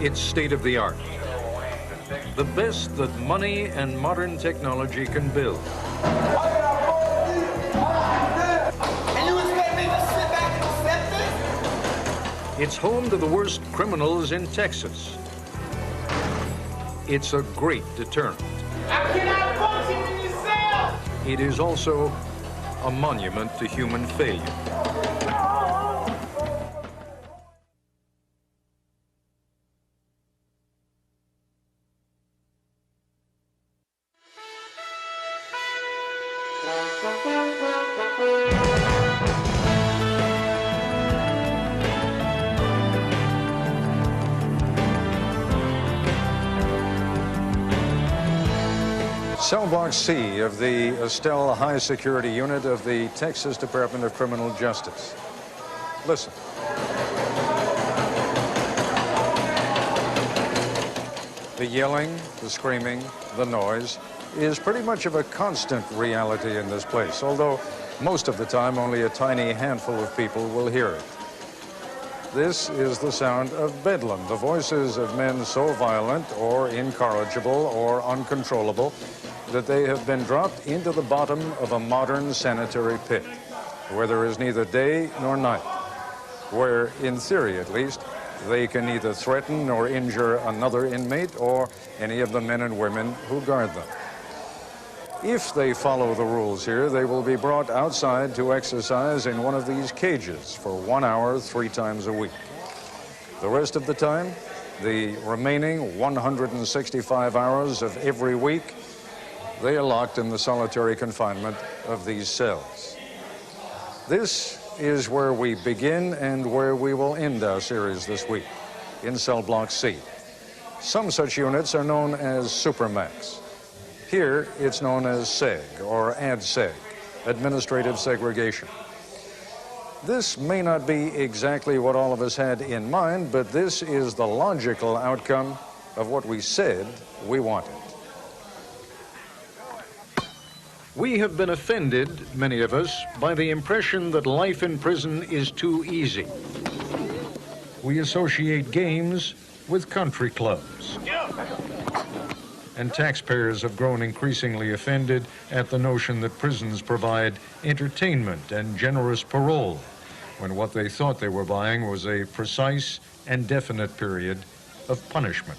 It's state-of-the-art. The best that money and modern technology can build. And you expect me to sit back and accept this? It's home to the worst criminals in Texas. It's a great deterrent. I cannot function in this cell! It is also a monument to human failure. Cell Block C of the Estelle High Security Unit of the Texas Department of Criminal Justice. Listen. The yelling, the screaming, the noise is pretty much of a constant reality in this place, although most of the time only a tiny handful of people will hear it. This is the sound of bedlam, the voices of men so violent or incorrigible or uncontrollable that they have been dropped into the bottom of a modern sanitary pit, where there is neither day nor night, where, in theory at least, they can neither threaten nor injure another inmate or any of the men and women who guard them. If they follow the rules here, they will be brought outside to exercise in one of these cages for 1 hour, 3 times a week. The rest of the time, the remaining 165 hours of every week, they are locked in the solitary confinement of these cells. This is where we begin and where we will end our series this week, in Cell Block C. Some such units are known as Supermax. Here, it's known as SEG, or ADSEG, Administrative Segregation. This may not be exactly what all of us had in mind, but this is the logical outcome of what we said we wanted. We have been offended, many of us, by the impression that life in prison is too easy. We associate games with country clubs. And taxpayers have grown increasingly offended at the notion that prisons provide entertainment and generous parole, when what they thought they were buying was a precise and definite period of punishment.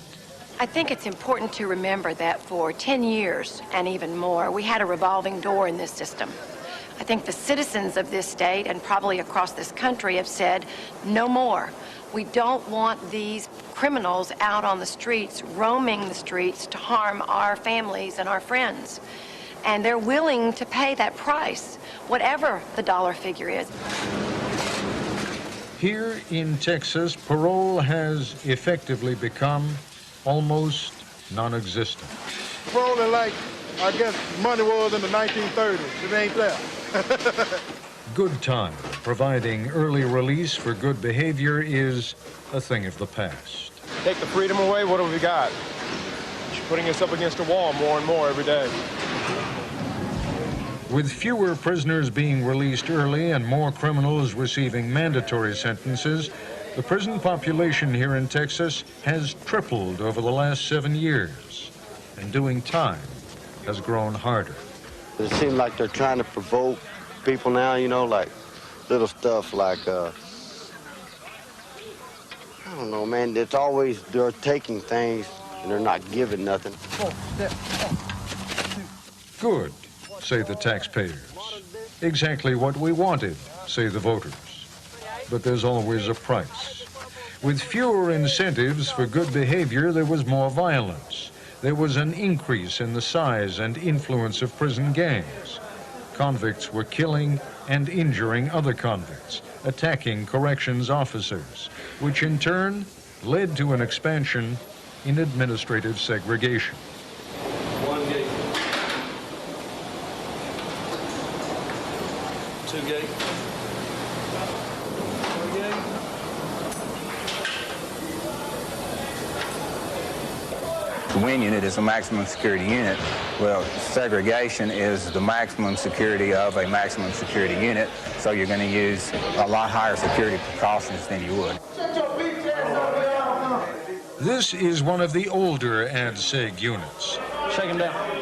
I think it's important to remember that for 10 years and even more, we had a revolving door in this system. I think the citizens of this state and probably across this country have said, no more. We don't want these criminals out on the streets, roaming the streets to harm our families and our friends. And they're willing to pay that price, whatever the dollar figure is. Here in Texas, parole has effectively become almost non-existent. Parole is like, I guess, money was in the 1930s. It ain't there. Good time, providing early release for good behavior, is a thing of the past. Take the freedom away, what have we got? You're putting us up against the wall more and more every day. With fewer prisoners being released early and more criminals receiving mandatory sentences, the prison population here in Texas has tripled over the last 7 years, and doing time has grown harder. It seems like they're trying to provoke people now, you know, like little stuff like, I don't know, man, it's always they're taking things and they're not giving nothing. Good, say the taxpayers. Exactly what we wanted, say the voters. But there's always a price. With fewer incentives for good behavior, there was more violence. There was an increase in the size and influence of prison gangs. Convicts were killing and injuring other convicts, attacking corrections officers, which in turn led to an expansion in administrative segregation. One gate. Two gate. The WIN unit is a maximum security unit. Well, segregation is the maximum security of a maximum security unit, so you're going to use a lot higher security precautions than you would. This is one of the older ADSEG units. Shake him down.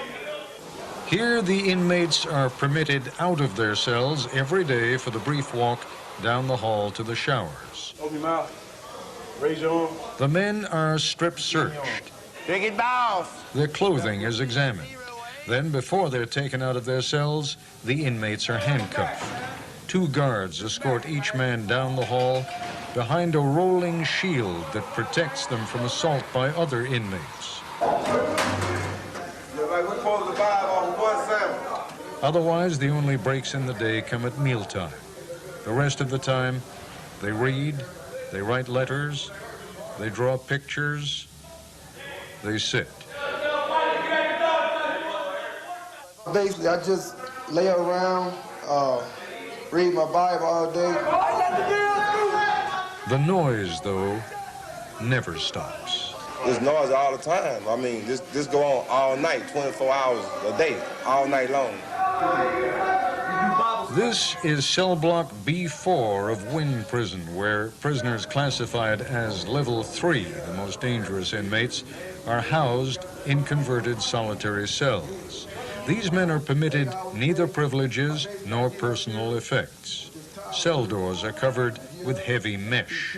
Here, the inmates are permitted out of their cells every day for the brief walk down the hall to the showers. Open your mouth. Raise your arm. The men are strip searched. Big it balls. Their clothing is examined. Then, before they're taken out of their cells, the inmates are handcuffed. 2 guards escort each man down the hall behind a rolling shield that protects them from assault by other inmates. Otherwise, the only breaks in the day come at mealtime. The rest of the time, they read, they write letters, they draw pictures, they sit. Basically, I just lay around, read my Bible all day. The noise, though, never stops. There's noise all the time. I mean, this go on all night, 24 hours a day, all night long. This is cell block B4 of Wynn Prison, where prisoners classified as level 3, the most dangerous inmates, are housed in converted solitary cells. These men are permitted neither privileges nor personal effects. Cell doors are covered with heavy mesh.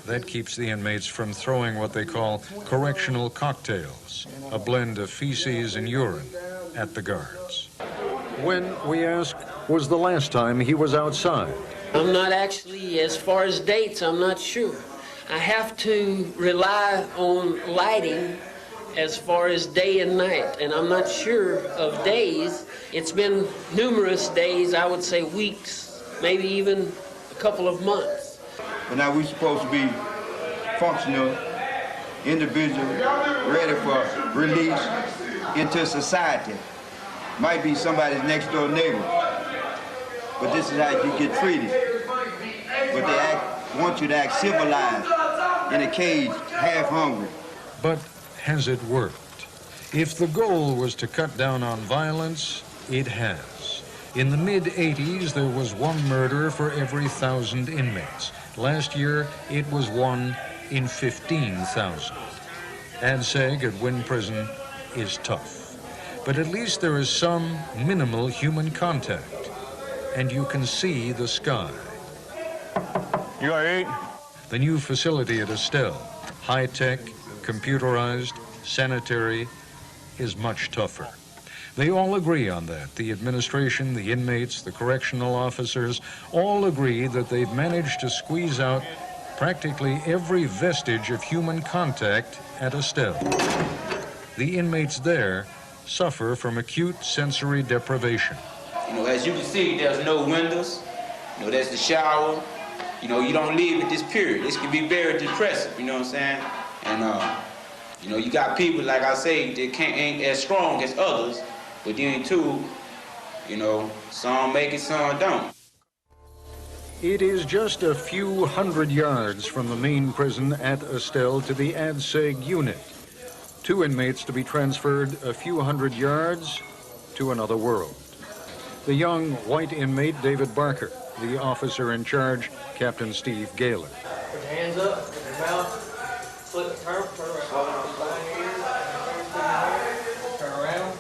That keeps the inmates from throwing what they call correctional cocktails, a blend of feces and urine, at the guards. When we ask, was the last time he was outside? I'm not actually, as far as dates, I'm not sure. I have to rely on lighting as far as day and night, and I'm not sure of days. It's been numerous days, I would say weeks, maybe even a couple of months. But now we're supposed to be functional, individual, ready for release into society. Might be somebody's next door neighbor, but this is how you get treated. But they want you to act civilized in a cage, half hungry. But has it worked? If the goal was to cut down on violence, it has. In the mid-'80s, there was 1 murder for every 1,000 inmates. Last year, it was 1 in 15,000. ADSEG at Wynn Prison is tough. But at least there is some minimal human contact, and you can see the sky. You gonna eat? The new facility at Estelle, high-tech, computerized, sanitary, is much tougher. They all agree on that. The administration, the inmates, the correctional officers, all agree that they've managed to squeeze out practically every vestige of human contact at Estelle. The inmates there suffer from acute sensory deprivation. You know, as you can see, there's no windows. You know, there's the shower. You know, you don't live at this period. This can be very depressive, you know what I'm saying? And, you know, you got people, like I say, that ain't as strong as others, but then too, you know, some make it, some don't. It is just a few hundred yards from the main prison at Estelle to the ADSEG unit. 2 inmates to be transferred a few hundred yards to another world. The young white inmate, David Barker. The officer in charge, Captain Steve Galen. Put your hands up, put your mouth, flip, turn around. Turn around,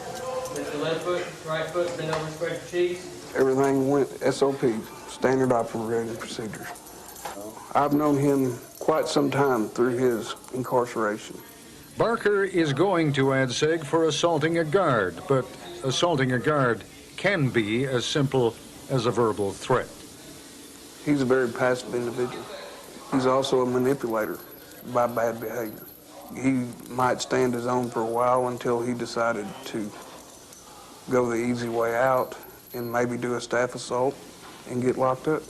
lift your left foot, right foot, bend over, spread your cheeks. Everything went SOP, standard operating procedures. I've known him quite some time through his incarceration. Barker is going to ADSEG for assaulting a guard, but assaulting a guard can be as simple as a verbal threat. He's a very passive individual. He's also a manipulator by bad behavior. He might stand his own for a while until he decided to go the easy way out and maybe do a staff assault and get locked up.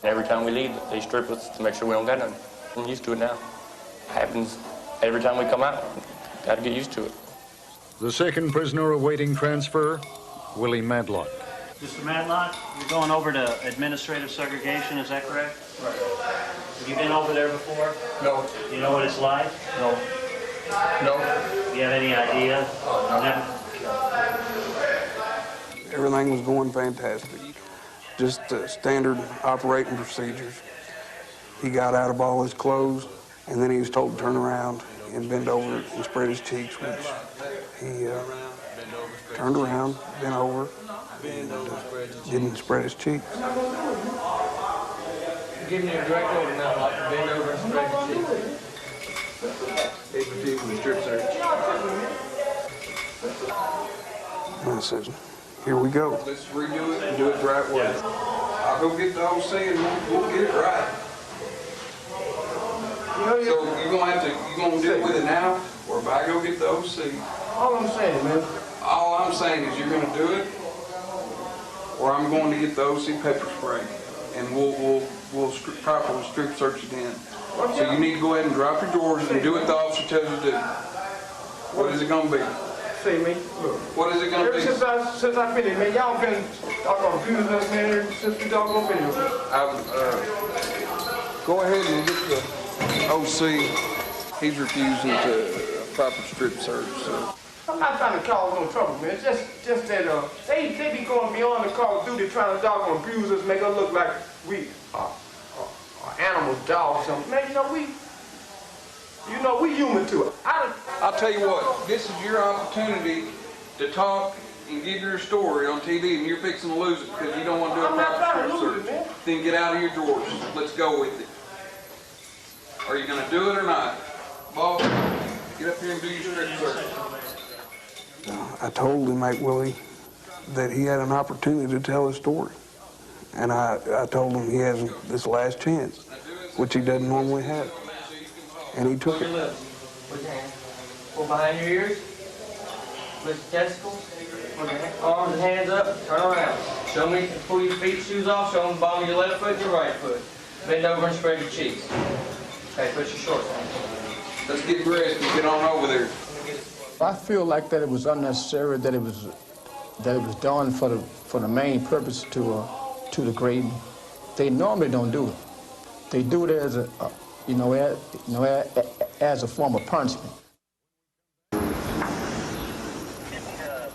Every time we leave, they strip us to make sure we don't got nothing. I'm used to it now. It happens every time we come out. Got to get used to it. The second prisoner awaiting transfer, Willie Madlock. Mr. Madlock, you're going over to administrative segregation, is that correct? Right. Have you been over there before? No. You know what it's like? No. No. Do you have any idea? No. Everything was going fantastic. Just standard operating procedures. He got out of all his clothes, And then he was told to turn around and bend over and spread his cheeks, which he turned around, bent over, and didn't spread his cheeks. Give me a direct order now, like bend over and spread your cheeks. He's refusing the strip search. And I said, here we go. Let's redo it and do it the right way. I'll go get the OC and we'll get it right. So you're gonna deal with it now, or if I go get the OC? All I'm saying, man. All I'm saying is you're gonna do it, or I'm going to get the OC pepper spray, and we'll properly strip search it in. So you need to go ahead and drop your drawers and do what the officer tells you to do. What is it gonna be? See me, look. What is it gonna be? Ever since I've been here, man, y'all been abusing us, man, ever since we doggone been here. Go ahead and get the OC. He's refusing to proper strip search, so. I'm not trying to cause no trouble, man. Just that they be going beyond the call of duty, trying to doggone abuse us, make us look like we animals, dogs, something. Man, we human too. I'll tell you what, this is your opportunity to talk and give your story on TV, and you're fixing to lose it because you don't want to do a proper strip search. Then get out of your drawers. Let's go with it. Are you going to do it or not? Boss, get up here and do your strip search. I told him, Mike Willie, that he had an opportunity to tell his story. And I told him he has this last chance, which he doesn't normally have. And he took it. Put your hands. Pull behind your ears. Lift your testicles. Put your arms and hands up. Turn around. Show me, pull your feet, shoes off. Show them the bottom of your left foot and your right foot. Bend over and spread your cheeks. Okay, put your shorts on. Let's get dressed and get on over there. I feel like that it was unnecessary, that it was done for the main purpose to degrade. They normally don't do it. They do it as as a form of punishment.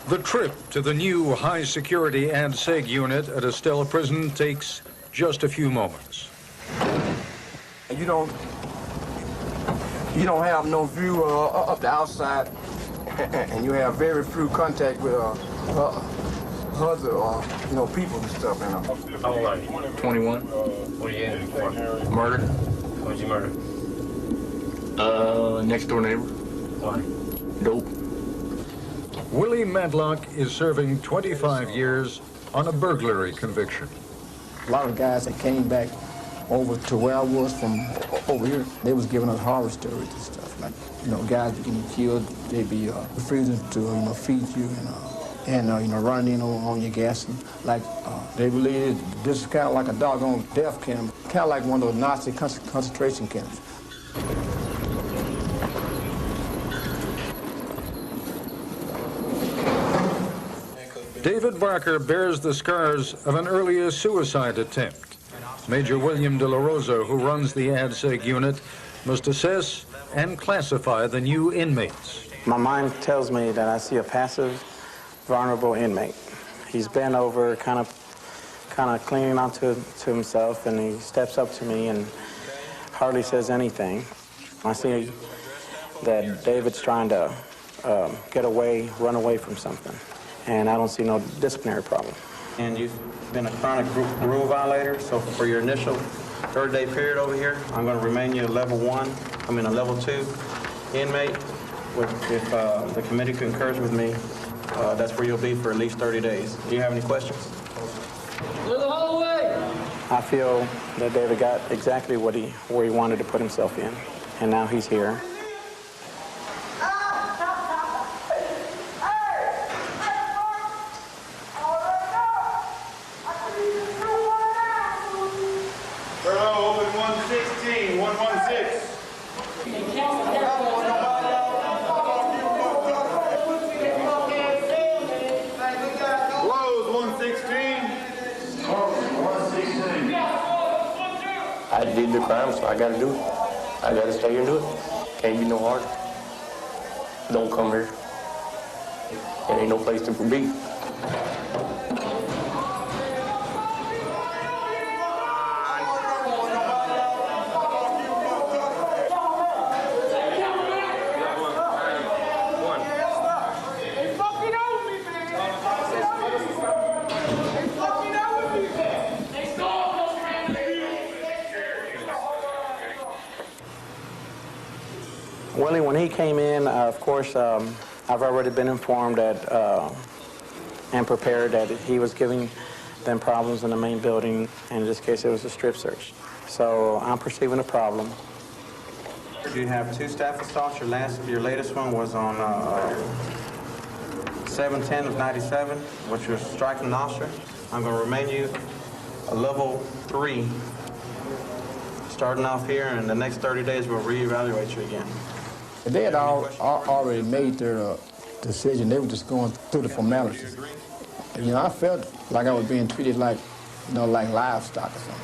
The trip to the new high-security ad-seg unit at Estella Prison takes just a few moments. You don't have no view of the outside, and you have very few contact with other people and stuff. How old are you? 21. What are you in for? Murder. What did you murder? Next door neighbor. Why? Dope. Willie Medlock is serving 25 years on a burglary conviction. A lot of guys that came back over to where I was from over here, they was giving us horror stories and stuff. Like, guys getting killed, they be refusing to feed you and running in on your gas. And, they believe this is kind of like a doggone death camp, kind of like one of those Nazi concentration camps. David Barker bears the scars of an earlier suicide attempt. Major William De La Rosa, who runs the ad-seg unit, must assess and classify the new inmates. My mind tells me that I see a passive, vulnerable inmate. He's bent over, kind of clinging on to himself, and he steps up to me and hardly says anything. I see that David's trying to get away, run away from something, and I don't see no disciplinary problem. And you've been a chronic rule violator, so for your initial third-day period over here, I'm going to remain you a level 2 inmate. If the committee concurs with me, that's where you'll be for at least 30 days. Do you have any questions? I feel that David got exactly where he wanted to put himself in, and now he's here. Open 116, 116. Close 116. 116. I did the crime, so I gotta do it. I gotta stay here and do it. Can't be no harder. Don't come here. There ain't no place to be. Willie, when he came in, of course, I've already been informed that and prepared that he was giving them problems in the main building, and in this case, it was a strip search. So I'm perceiving a problem. You have 2 staff assaults. Your latest one was on 7/10 of 97, which was striking an officer. I'm going to remain you a level 3, starting off here, and the next 30 days we'll reevaluate you again. They had already made their decision. They were just going through the formalities. And, you know, I felt like I was being treated like, you know, like livestock or something.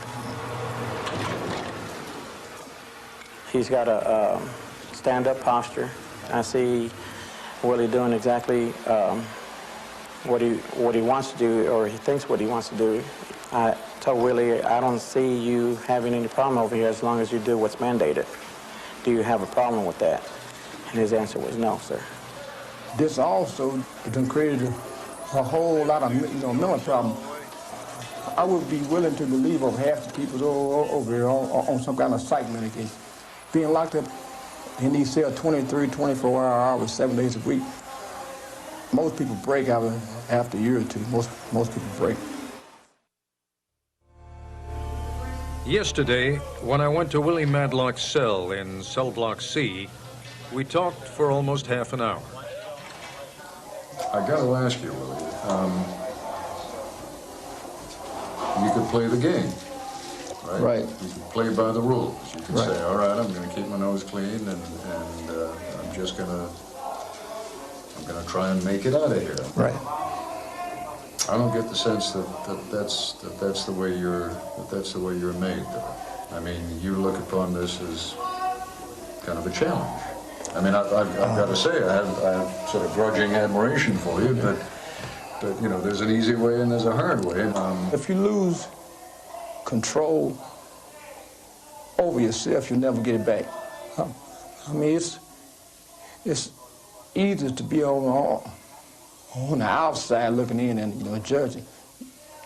He's got a stand-up posture. I see Willie doing exactly what he wants to do, or he thinks what he wants to do. I told Willie, I don't see you having any problem over here as long as you do what's mandated. Do you have a problem with that? And his answer was no, sir. This also done created a whole lot of, you know, mental problems. I would be willing to believe of half the people over here on some kind of psych medication. Being locked up in these cells 23, 24 hours, 7 days a week. Most people break after a year or two. Most people break. Yesterday, when I went to Willie Madlock's cell in cell block C, we talked for almost half an hour. I got to ask you, Willie, you could play the game, right? Right. You can play by the rules. You can say, all right, I'm going to keep my nose clean, and I'm going to try and make it out of here. Right. I don't get the sense that's the way you're made, though. I mean, you look upon this as kind of a challenge. I mean, I've got to say, I have sort of grudging admiration for you, but you know, there's an easy way and there's a hard way. If you lose control over yourself, you'll never get it back. I mean, it's easy to be on the outside looking in and, you know, judging.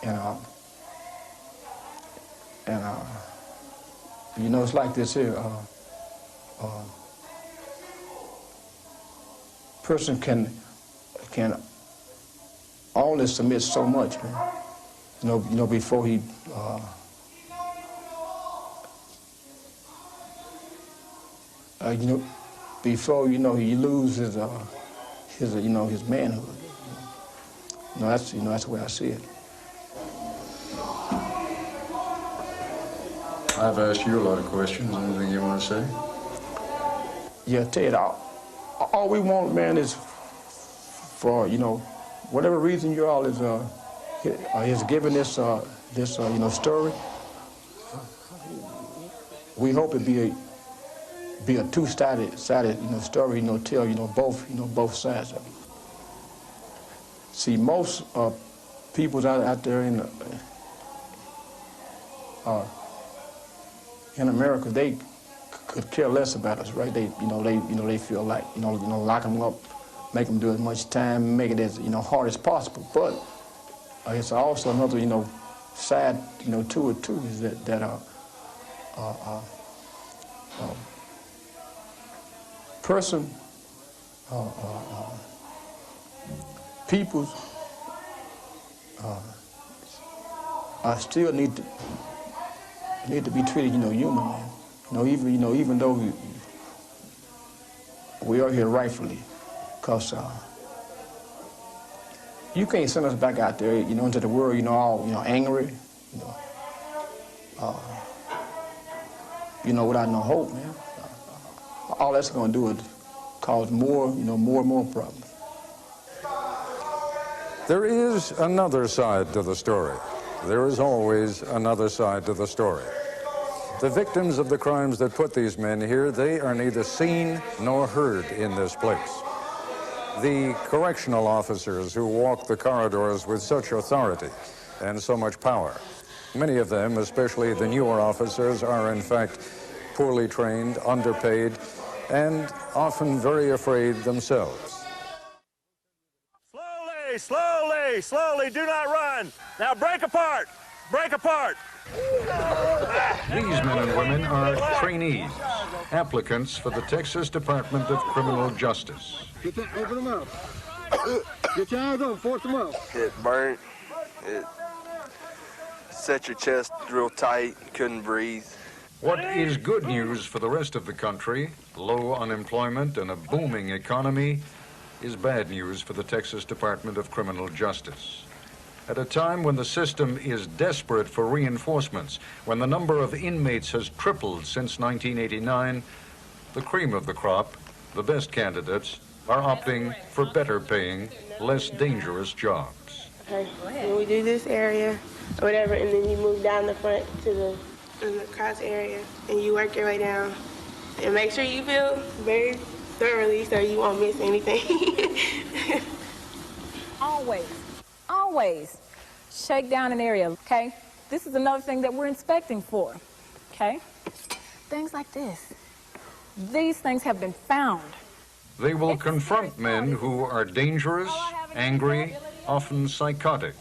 And you know, it's like this here. Person can only submit so much, man. You know, before he you know, before he loses his manhood. You know, that's the way I see it. I've asked you a lot of questions. Anything you want to say? Yeah, Ted, all we want, man, is for, you know, whatever reason you all is giving this story. We hope it be a two-sided story, tell both sides of it. See, most people out there in America, they could care less about us, right? They feel like, lock them up, make them do as much time, make it as, hard as possible. But it's also another, side, to it too, is that person, peoples still need to be treated, human, man. Even though we are here rightfully, because you can't send us back out there, into the world, all, angry, without no hope, man. All that's going to do is cause more and more problems. There is another side to the story. There is always another side to the story. The victims of the crimes that put these men here, they are neither seen nor heard in this place. The correctional officers who walk the corridors with such authority and so much power, many of them, especially the newer officers, are in fact poorly trained, underpaid, and often very afraid themselves. Slowly, slowly, slowly, do not run. Now break apart, break apart. These men and women are trainees. applicants for the Texas Department of Criminal Justice. Open them up. Get your eyes open, force them up. It burnt. It set your chest real tight, couldn't breathe. What is good news for the rest of the country, low unemployment and a booming economy, is bad news for the Texas Department of Criminal Justice. At a time when the system is desperate for reinforcements, when the number of inmates has tripled since 1989, the cream of the crop, the best candidates, are opting for better paying, less dangerous jobs. Okay, when we do this area or whatever, and then you move down the front to the cross area, and you work your way down, and make sure you feel very thoroughly so you won't miss anything. Always shake down an area, okay? This is another thing that we're inspecting for, okay? Things like this. These things have been found. They will confront men who are dangerous, angry, often psychotic,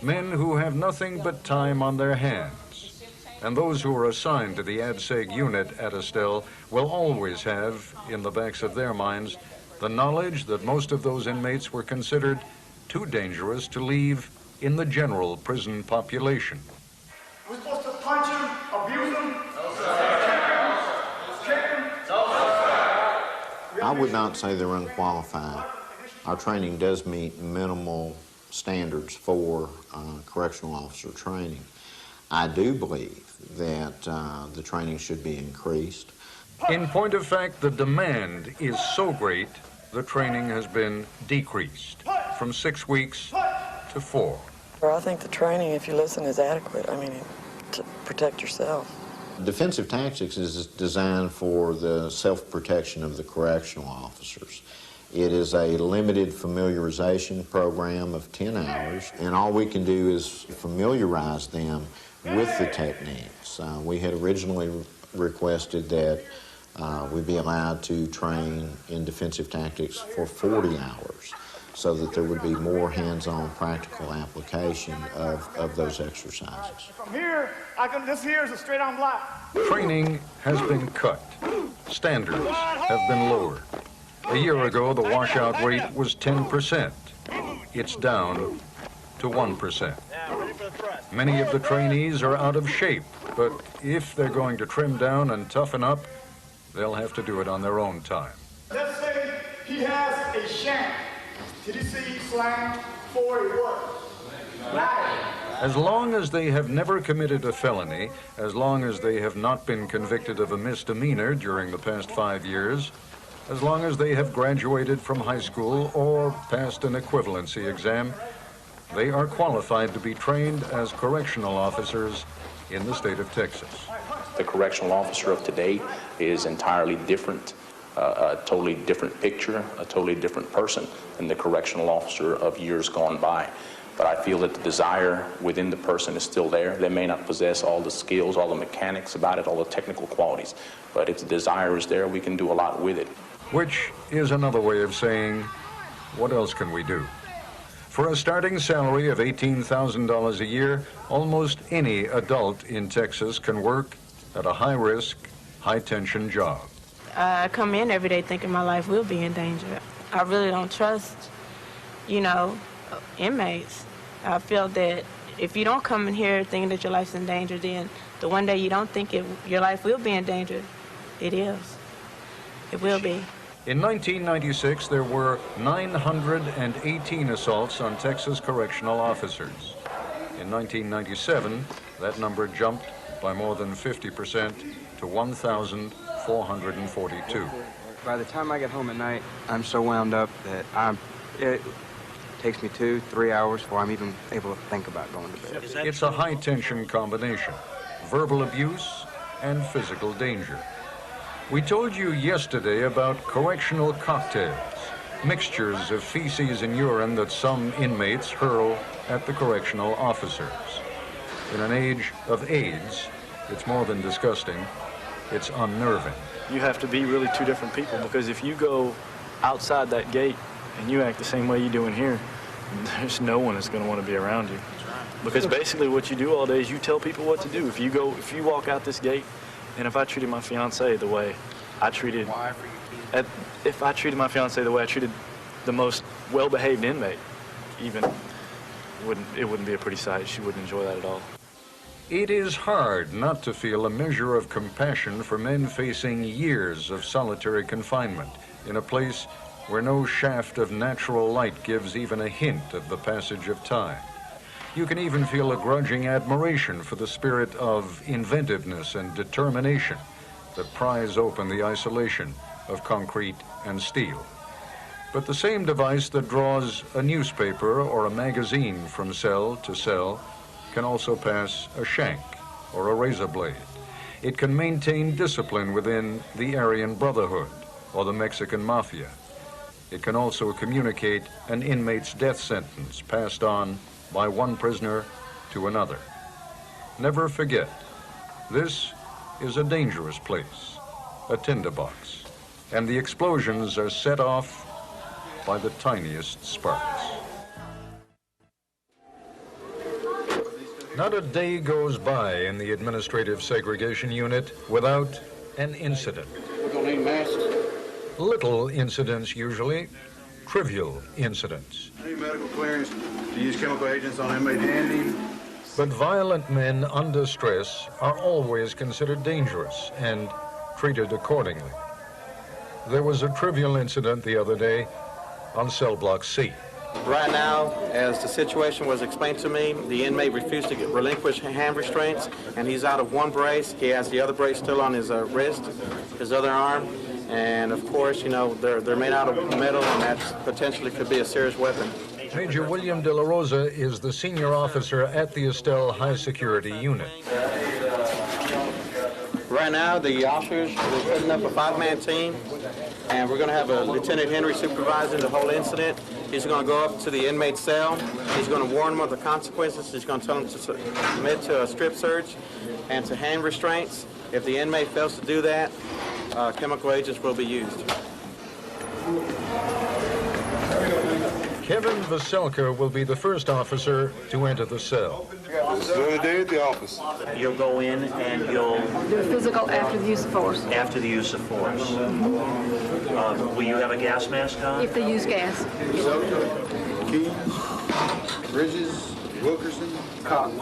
men who have nothing but time on their hands. And those who are assigned to the ADSEG unit at Estelle will always have, in the backs of their minds, the knowledge that most of those inmates were considered too dangerous to leave in the general prison population. We're supposed to punch him, abuse him? I would not say they're unqualified. Our training does meet minimal standards for correctional officer training. I do believe that the training should be increased. In point of fact, the demand is so great, the training has been decreased from 6 weeks to 4. I think the training, if you listen, is adequate. I mean, to protect yourself. Defensive tactics is designed for the self-protection of the correctional officers. It is a limited familiarization program of 10 hours, and all we can do is familiarize them with the techniques. We had originally requested that we be allowed to train in defensive tactics for 40 hours so that there would be more hands-on practical application of those exercises. From here, this here is a straight-on block. Training has been cut. Standards have been lowered. A year ago, the washout rate was 10%. It's down to 1%. Many of the trainees are out of shape, but if they're going to trim down and toughen up, they'll have to do it on their own time. Let's say he has a shank. TDC slang for a what? As long as they have never committed a felony, as long as they have not been convicted of a misdemeanor during the past 5 years, as long as they have graduated from high school or passed an equivalency exam, they are qualified to be trained as correctional officers in the state of Texas. The correctional officer of today is entirely different, a totally different picture, a totally different person than the correctional officer of years gone by. But I feel that the desire within the person is still there. They may not possess all the skills, all the mechanics about it, all the technical qualities, but if the desire is there, we can do a lot with it. Which is another way of saying, what else can we do? For a starting salary of $18,000 a year, almost any adult in Texas can work at a high-risk, high-tension job. I come in every day thinking my life will be in danger. I really don't trust, inmates. I feel that if you don't come in here thinking that your life's in danger, then the one day you don't think your life will be in danger, it is. It will be. In 1996, there were 918 assaults on Texas correctional officers. In 1997, that number jumped by more than 50% to 1,442. By the time I get home at night, I'm so wound up that it takes me 2-3 hours before I'm even able to think about going to bed. It's a high-tension combination, verbal abuse and physical danger. We told you yesterday about correctional cocktails, mixtures of feces and urine that some inmates hurl at the correctional officers. In an age of AIDS, it's more than disgusting, it's unnerving. You have to be really two different people, because if you go outside that gate and you act the same way you do in here, there's no one that's going to want to be around you. Because basically what you do all day is you tell people what to do. If you walk out this gate, and if I treated my fiance the way if I treated my fiance the way I treated the most well-behaved inmate, even, it wouldn't be a pretty sight. She wouldn't enjoy that at all. It is hard not to feel a measure of compassion for men facing years of solitary confinement in a place where no shaft of natural light gives even a hint of the passage of time. You can even feel a grudging admiration for the spirit of inventiveness and determination that pries open the isolation of concrete and steel. But the same device that draws a newspaper or a magazine from cell to cell can also pass a shank or a razor blade. It can maintain discipline within the Aryan Brotherhood or the Mexican Mafia. It can also communicate an inmate's death sentence passed on by one prisoner to another. Never forget, this is a dangerous place, a tinderbox, and the explosions are set off by the tiniest sparks. Not a day goes by in the administrative segregation unit without an incident. We're gonna need masks. Little incidents usually, trivial incidents. Need medical clearance to use chemical agents on inmate Andy. But violent men under stress are always considered dangerous and treated accordingly. There was a trivial incident the other day on cell block C. Right now, as the situation was explained to me, the inmate refused to relinquish hand restraints, and he's out of one brace. He has the other brace still on his wrist, his other arm, and of course, you know, they're made out of metal, and that potentially could be a serious weapon. Major William De La Rosa is the senior officer at the Estelle High Security Unit. Right now, the officers are setting up a 5-man team, and we're going to have a Lieutenant Henry supervising the whole incident. He's going to go up to the inmate's cell. He's going to warn them of the consequences. He's going to tell them to submit to a strip search and to hand restraints. If the inmate fails to do that, chemical agents will be used. Kevin Vaselka will be the first officer to enter the cell. During the day at the office. You'll go in and you'll... Do physical after the use of force. After the use of force. Will you have a gas mask on? If they use gas. Keys, Bridges, Wilkerson, Cox.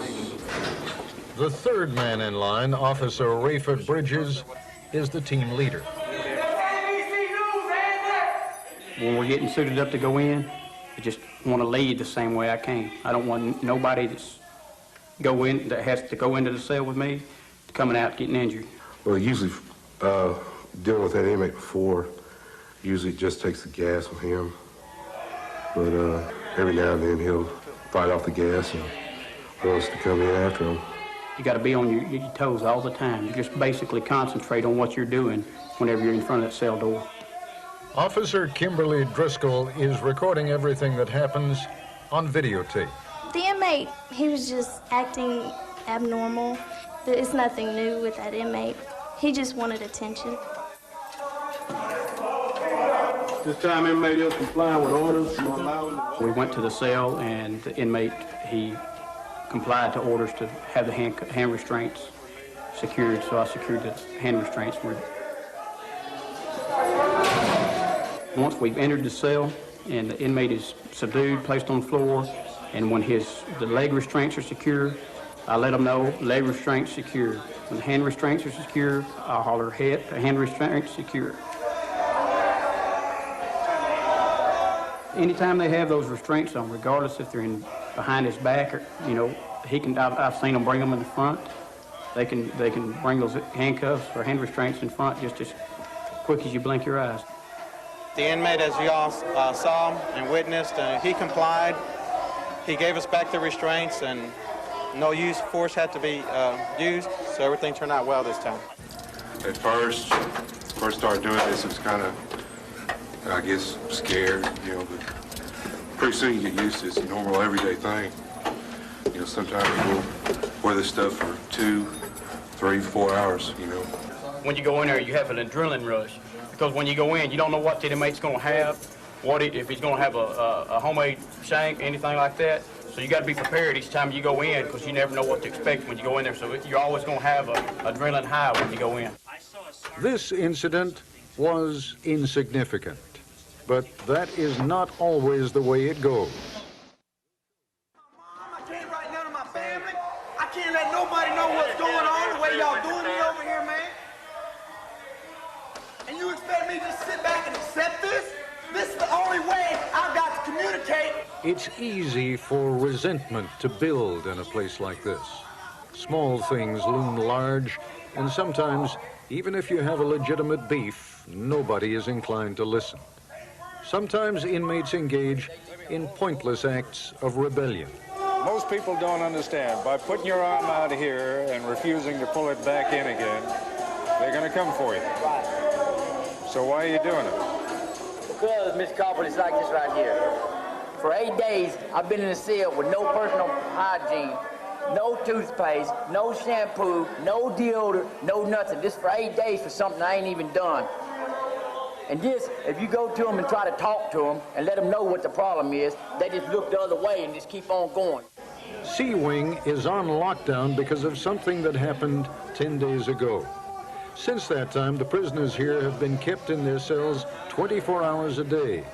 The third man in line, Officer Rayford Bridges, is the team leader. When we're getting suited up to go in, I just want to lead the same way I came. I don't want nobody that has to go into the cell with me coming out getting injured. Well, usually dealing with that inmate before, usually it just takes the gas with him. But every now and then he'll fight off the gas and want us to come in after him. You got to be on your toes all the time. You just basically concentrate on what you're doing whenever you're in front of that cell door. Officer Kimberly Driscoll is recording everything that happens on videotape. The inmate, he was just acting abnormal. It's nothing new with that inmate. He just wanted attention. This time inmate is complying with orders. We went to the cell, and the inmate, he complied to orders to have the hand restraints secured, so I secured the hand restraints. Once we've entered the cell and the inmate is subdued, placed on the floor, and when the leg restraints are secure, I let them know leg restraints secure. When the hand restraints are secure, I'll holler hand restraints secure. Anytime they have those restraints on, regardless if they're behind his back or, you know, I've seen them bring them in the front. They can bring those handcuffs or hand restraints in front just as quick as you blink your eyes. The inmate, as you all saw and witnessed, he complied. He gave us back the restraints, and no use of force had to be used, so everything turned out well this time. At first started doing this, it was kind of, I guess, scared, you know, but pretty soon you get used to it. It's a normal, everyday thing. You know, sometimes we'll wear this stuff for 2, 3, 4 hours, you know. When you go in there, you have an adrenaline rush. Because when you go in, you don't know what the inmate's going to have, if he's going to have a homemade shank, anything like that. So you got to be prepared each time you go in, because you never know what to expect when you go in there. So you're always going to have an adrenaline high when you go in. This incident was insignificant. But that is not always the way it goes. I can't write none of my family. I can't let nobody know what's going on the way y'all doing me over here, man. And you expect me to just sit back and accept this? This is the only way I've got to communicate. It's easy for resentment to build in a place like this. Small things loom large, and sometimes, even if you have a legitimate beef, nobody is inclined to listen. Sometimes inmates engage in pointless acts of rebellion. Most people don't understand. By putting your arm out here and refusing to pull it back in again, they're going to come for you. So why are you doing it? Because, Mr. Copeland, it's like this right here. For 8 days, I've been in a cell with no personal hygiene, no toothpaste, no shampoo, no deodorant, no nothing. This for 8 days for something I ain't even done. And this, if you go to them and try to talk to them and let them know what the problem is, they just look the other way and just keep on going. C Wing is on lockdown because of something that happened 10 days ago. Since that time, the prisoners here have been kept in their cells 24 hours a day.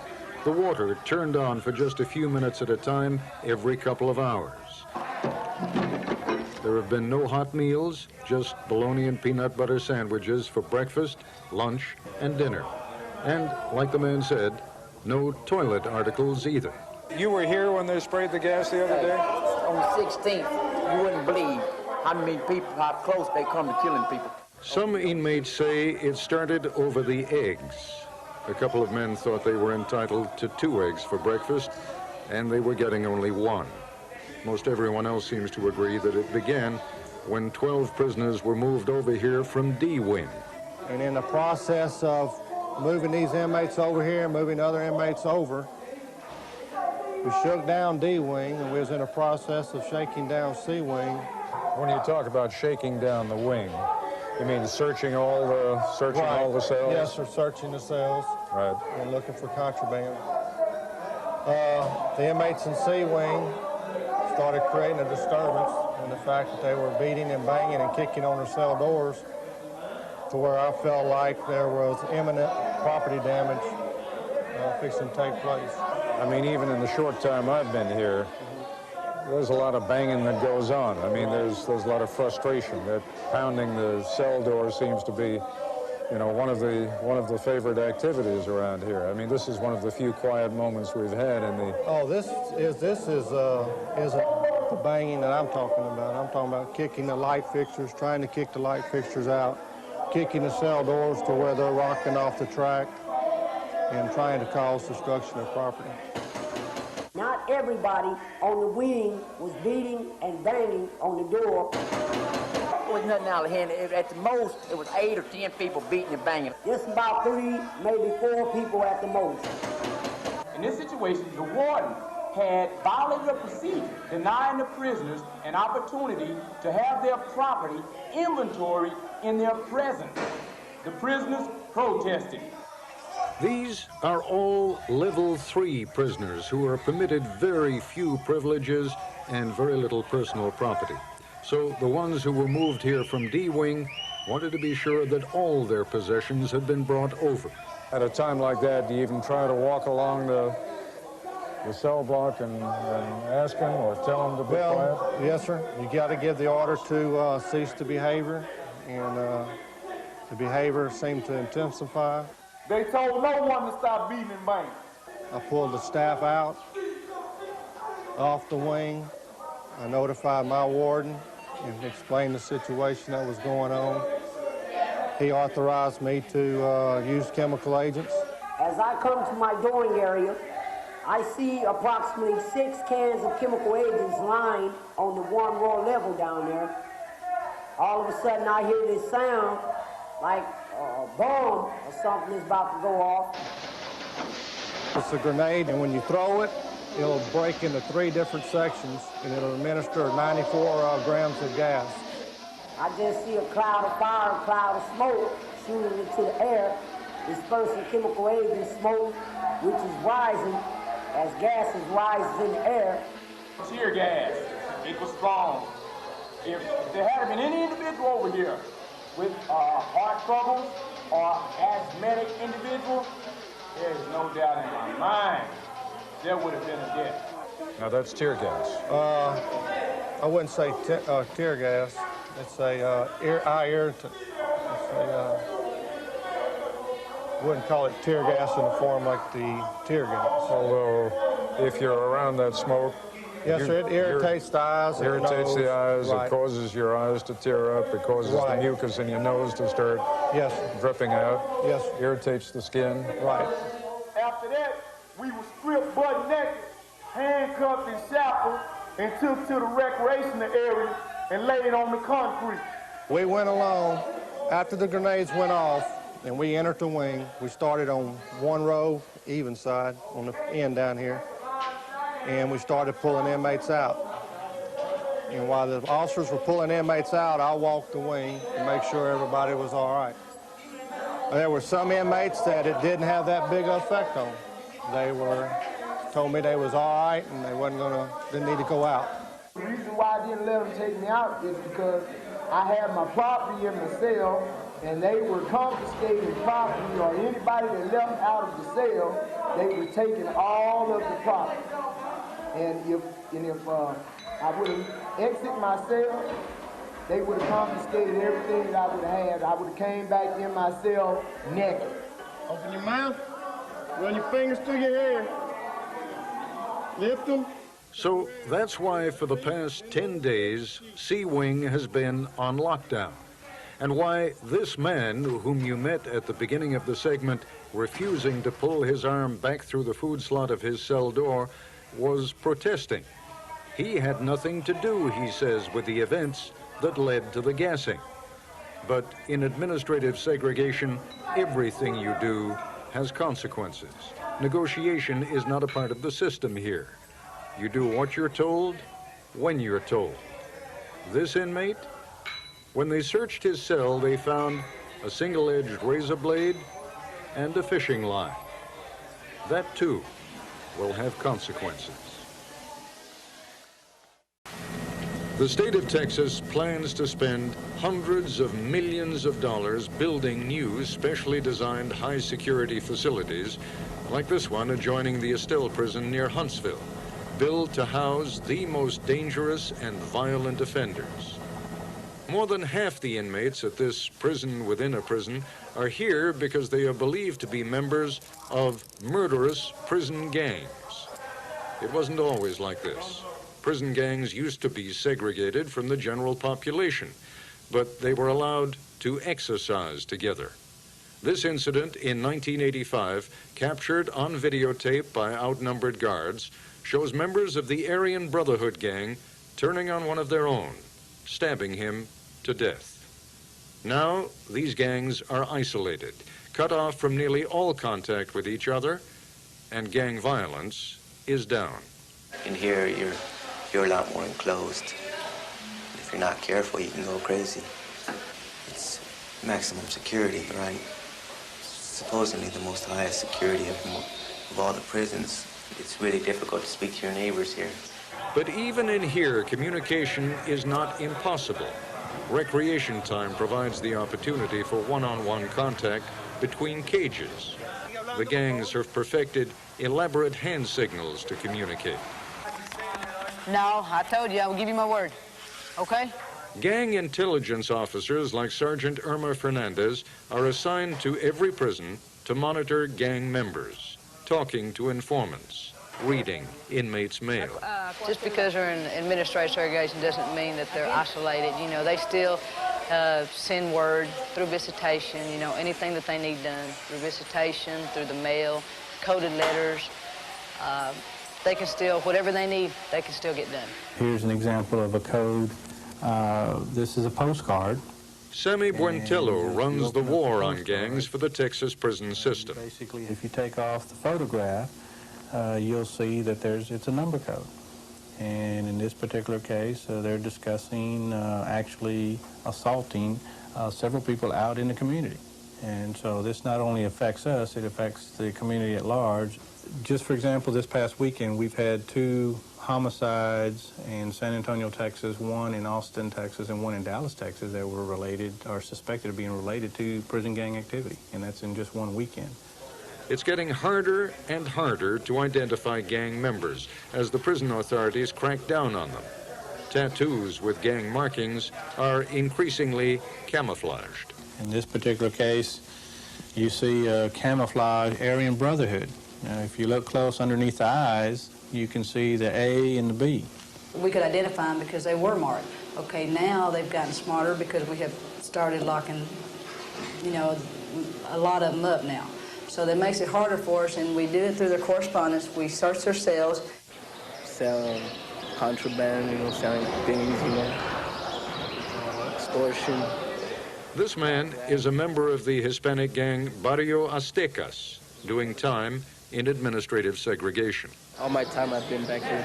The water turned on for just a few minutes at a time every couple of hours. There have been no hot meals, just bologna and peanut butter sandwiches for breakfast, lunch, and dinner. And, like the man said, no toilet articles either. You were here when they sprayed the gas the other day? On the 16th, you wouldn't believe how many people, how close they come to killing people. Some inmates say it started over the eggs. A couple of men thought they were entitled to 2 eggs for breakfast, and they were getting only 1. Most everyone else seems to agree that it began when 12 prisoners were moved over here from D Wing. And in the process of moving these inmates over here, moving other inmates over, we shook down D Wing, and we was in the process of shaking down C Wing. When you talk about shaking down the wing, you mean searching all the cells? Yes, sir, searching the cells. Right. And looking for contraband. The inmates in C Wing started creating a disturbance, and the fact that they were beating and banging and kicking on their cell doors, to where I felt like there was imminent property damage fixing to take place. I mean, even in the short time I've been here, there's a lot of banging that goes on. I mean, there's a lot of frustration. That pounding the cell door seems to be, you know, one of the favorite activities around here. I mean, this is one of the few quiet moments we've had in the. Oh, this isn't the banging that I'm talking about. I'm talking about kicking the light fixtures, trying to kick the light fixtures out, kicking the cell doors to where they're rocking off the track, and trying to cause destruction of property. Not everybody on the wing was beating and banging on the door. It was nothing out of hand. At the most, it was 8 or 10 people beating and banging. Just about 3, maybe 4 people at the most. In this situation, the warden had violated a procedure denying the prisoners an opportunity to have their property inventory in their presence. The prisoners protested. These are all level 3 prisoners who are permitted very few privileges and very little personal property. So the ones who were moved here from D Wing wanted to be sure that all their possessions had been brought over. At a time like that, do you even try to walk along the cell block and ask them or tell them to be quiet? Yes, sir. You got to give the order to cease the behavior, and the behavior seemed to intensify. They told no one to stop beating and banging. I pulled the staff out off the wing. I notified my warden and explained the situation that was going on. He authorized me to use chemical agents. As I come to my dooring area, I see approximately 6 cans of chemical agents lying on the 1 row level down there. All of a sudden, I hear this sound like a bomb or something is about to go off. It's a grenade, and when you throw it, it'll break into 3 different sections, and it'll administer 94 grams of gas. I just see a cloud of fire, a cloud of smoke shooting into the air, dispersing chemical agent smoke, which is rising as gases rise in the air. Tear gas, it was strong. If there had been any individual over here with heart troubles, or asthmatic individual, there is no doubt in my mind there would have been a death. Now that's tear gas. I wouldn't say tear gas. It's a eye irritant. Wouldn't call it tear gas in the form like the tear gas. Although, if you're around that smoke, yes, sir, it irritates the eyes. Irritates the eyes. Right. It causes your eyes to tear up. It causes the mucus in your nose to start dripping out. Yes. Irritates the skin. Right. After that, we were stripped butt naked, handcuffed and shackled, and took to the recreational area and laid on the concrete. We went along after the grenades went off, and we entered the wing. We started on one row, even side, on the end down here, and we started pulling inmates out. And while the officers were pulling inmates out, I walked the wing to make sure everybody was all right. There were some inmates that it didn't have that big effect on. They told me they was all right and they didn't need to go out. The reason why I didn't let them take me out is because I had my property in the cell, and they were confiscating property, or anybody that left out of the cell, they were taking all of the property. And if I would have exited my cell, they would have confiscated everything that I would have had. I would have came back in my cell naked. Open your mouth, run your fingers through your hair, lift them. So that's why for the past 10 days, C Wing has been on lockdown. And why this man, whom you met at the beginning of the segment, refusing to pull his arm back through the food slot of his cell door, was protesting. He had nothing to do, he says, with the events that led to the gassing. But in administrative segregation, everything you do has consequences. Negotiation is not a part of the system here. You do what you're told, when you're told. This inmate, when they searched his cell, they found a single-edged razor blade and a fishing line. That, too, will have consequences. The state of Texas plans to spend hundreds of millions of dollars building new, specially designed high-security facilities, like this one adjoining the Estelle prison near Huntsville, built to house the most dangerous and violent offenders. More than half the inmates at this prison within a prison are here because they are believed to be members of murderous prison gangs. It wasn't always like this. Prison gangs used to be segregated from the general population, but they were allowed to exercise together. This incident in 1985, captured on videotape by outnumbered guards, shows members of the Aryan Brotherhood gang turning on one of their own, stabbing him to death. Now, these gangs are isolated, cut off from nearly all contact with each other, and gang violence is down. In here, you're a lot more enclosed. If you're not careful, you can go crazy. It's maximum security, right? Supposedly the most highest security of all the prisons. It's really difficult to speak to your neighbors here. But even in here, communication is not impossible. Recreation time provides the opportunity for one-on-one contact between cages. The gangs have perfected elaborate hand signals to communicate. No, I told you, I will give you my word. Okay? Gang intelligence officers like Sergeant Irma Fernandez are assigned to every prison to monitor gang members, talking to informants, reading inmates' mail. Just because they're in administrative segregation doesn't mean that they're isolated. You know, they still send word through visitation, you know, anything that they need done through visitation, through the mail, coded letters. They can still, whatever they need, they can still get done. Here's an example of a code. This is a postcard. Sammy Buentello runs the war on gangs for the Texas prison system. Basically, if you take off the photograph, you'll see that it's a number code. And in this particular case, they're discussing actually assaulting several people out in the community. And so this not only affects us, it affects the community at large. Just for example, this past weekend, we've had 2 homicides in San Antonio, Texas, 1 in Austin, Texas, and 1 in Dallas, Texas, that were related or suspected of being related to prison gang activity, and that's in just one weekend. It's getting harder and harder to identify gang members as the prison authorities crack down on them. Tattoos with gang markings are increasingly camouflaged. In this particular case, you see a camouflage Aryan Brotherhood. Now, if you look close underneath the eyes, you can see the A and the B. We could identify them because they were marked. Okay, now they've gotten smarter because we have started locking, you know, a lot of them up now. So that makes it harder for us, and we do it through their correspondence. We search their cells. Sell contraband, you know, selling things, you know, extortion. This man is a member of the Hispanic gang Barrio Aztecas, doing time in administrative segregation. All my time I've been back here.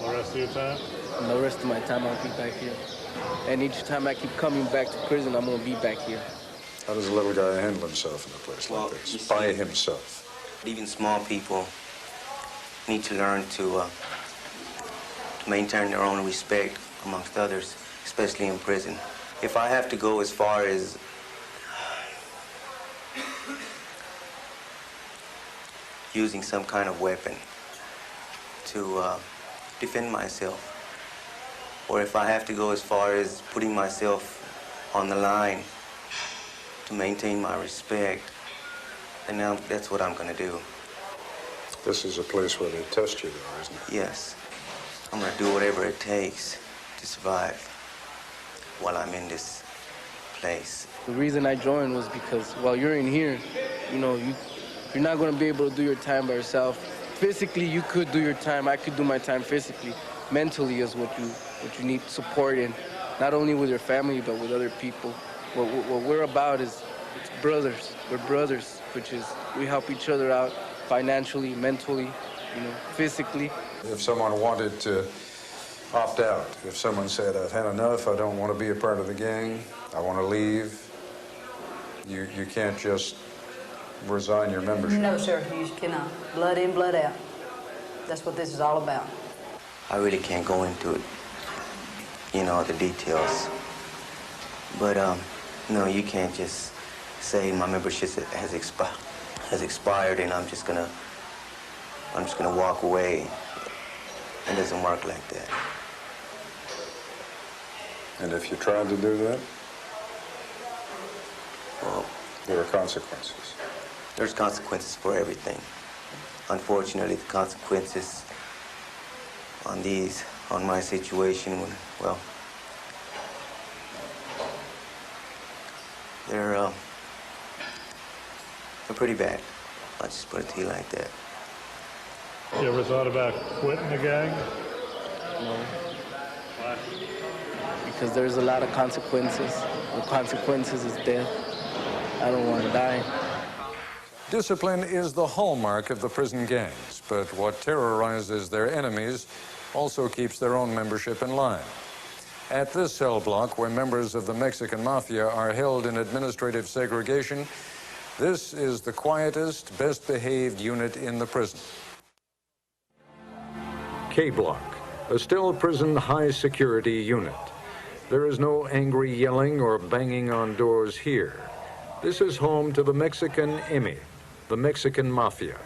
The rest of your time? And the rest of my time I'll be back here. And each time I keep coming back to prison, I'm gonna be back here. How does a little guy handle himself in a place like this, by himself? Even small people need to learn to maintain their own respect amongst others, especially in prison. If I have to go as far as using some kind of weapon to defend myself, or if I have to go as far as putting myself on the line to maintain my respect, then that's what I'm gonna do. This is a place where they test you, though, isn't it? Yes. I'm gonna do whatever it takes to survive while I'm in this place. The reason I joined was because while you're in here, you know, you're not gonna be able to do your time by yourself. Physically, you could do your time. I could do my time physically. Mentally is what you need support in, not only with your family, but with other people. What we're about is it's brothers. We're brothers, which is we help each other out financially, mentally, you know, physically. If someone wanted to opt out, if someone said, I've had enough, I don't want to be a part of the gang, I want to leave, you can't just resign your membership. No, sir, you cannot. Blood in, blood out. That's what this is all about. I really can't go into it, you know, the details. But, no, you can't just say my membership has expired and I'm just gonna walk away. It doesn't work like that. And if you tried to do that, well, there are consequences. There's consequences for everything. Unfortunately, the consequences on my situation, well, they're pretty bad. I'll just put it to you like that. You ever thought about quitting the gang? No. Why? Because there's a lot of consequences. The consequences is death. I don't want to die. Discipline is the hallmark of the prison gangs, but what terrorizes their enemies also keeps their own membership in line. At this cell block, where members of the Mexican Mafia are held in administrative segregation, this is the quietest, best-behaved unit in the prison. K Block, a still prison high-security unit. There is no angry yelling or banging on doors here. This is home to the Mexican Emmy, the Mexican Mafia.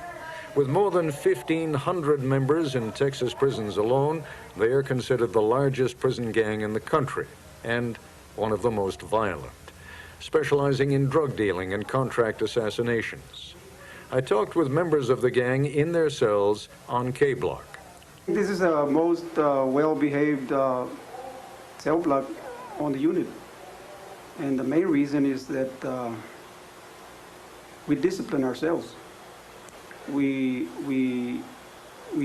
With more than 1,500 members in Texas prisons alone, they are considered the largest prison gang in the country and one of the most violent, specializing in drug dealing and contract assassinations. I talked with members of the gang in their cells on K Block. This is the most well-behaved cell block on the unit. And the main reason is that we discipline ourselves. We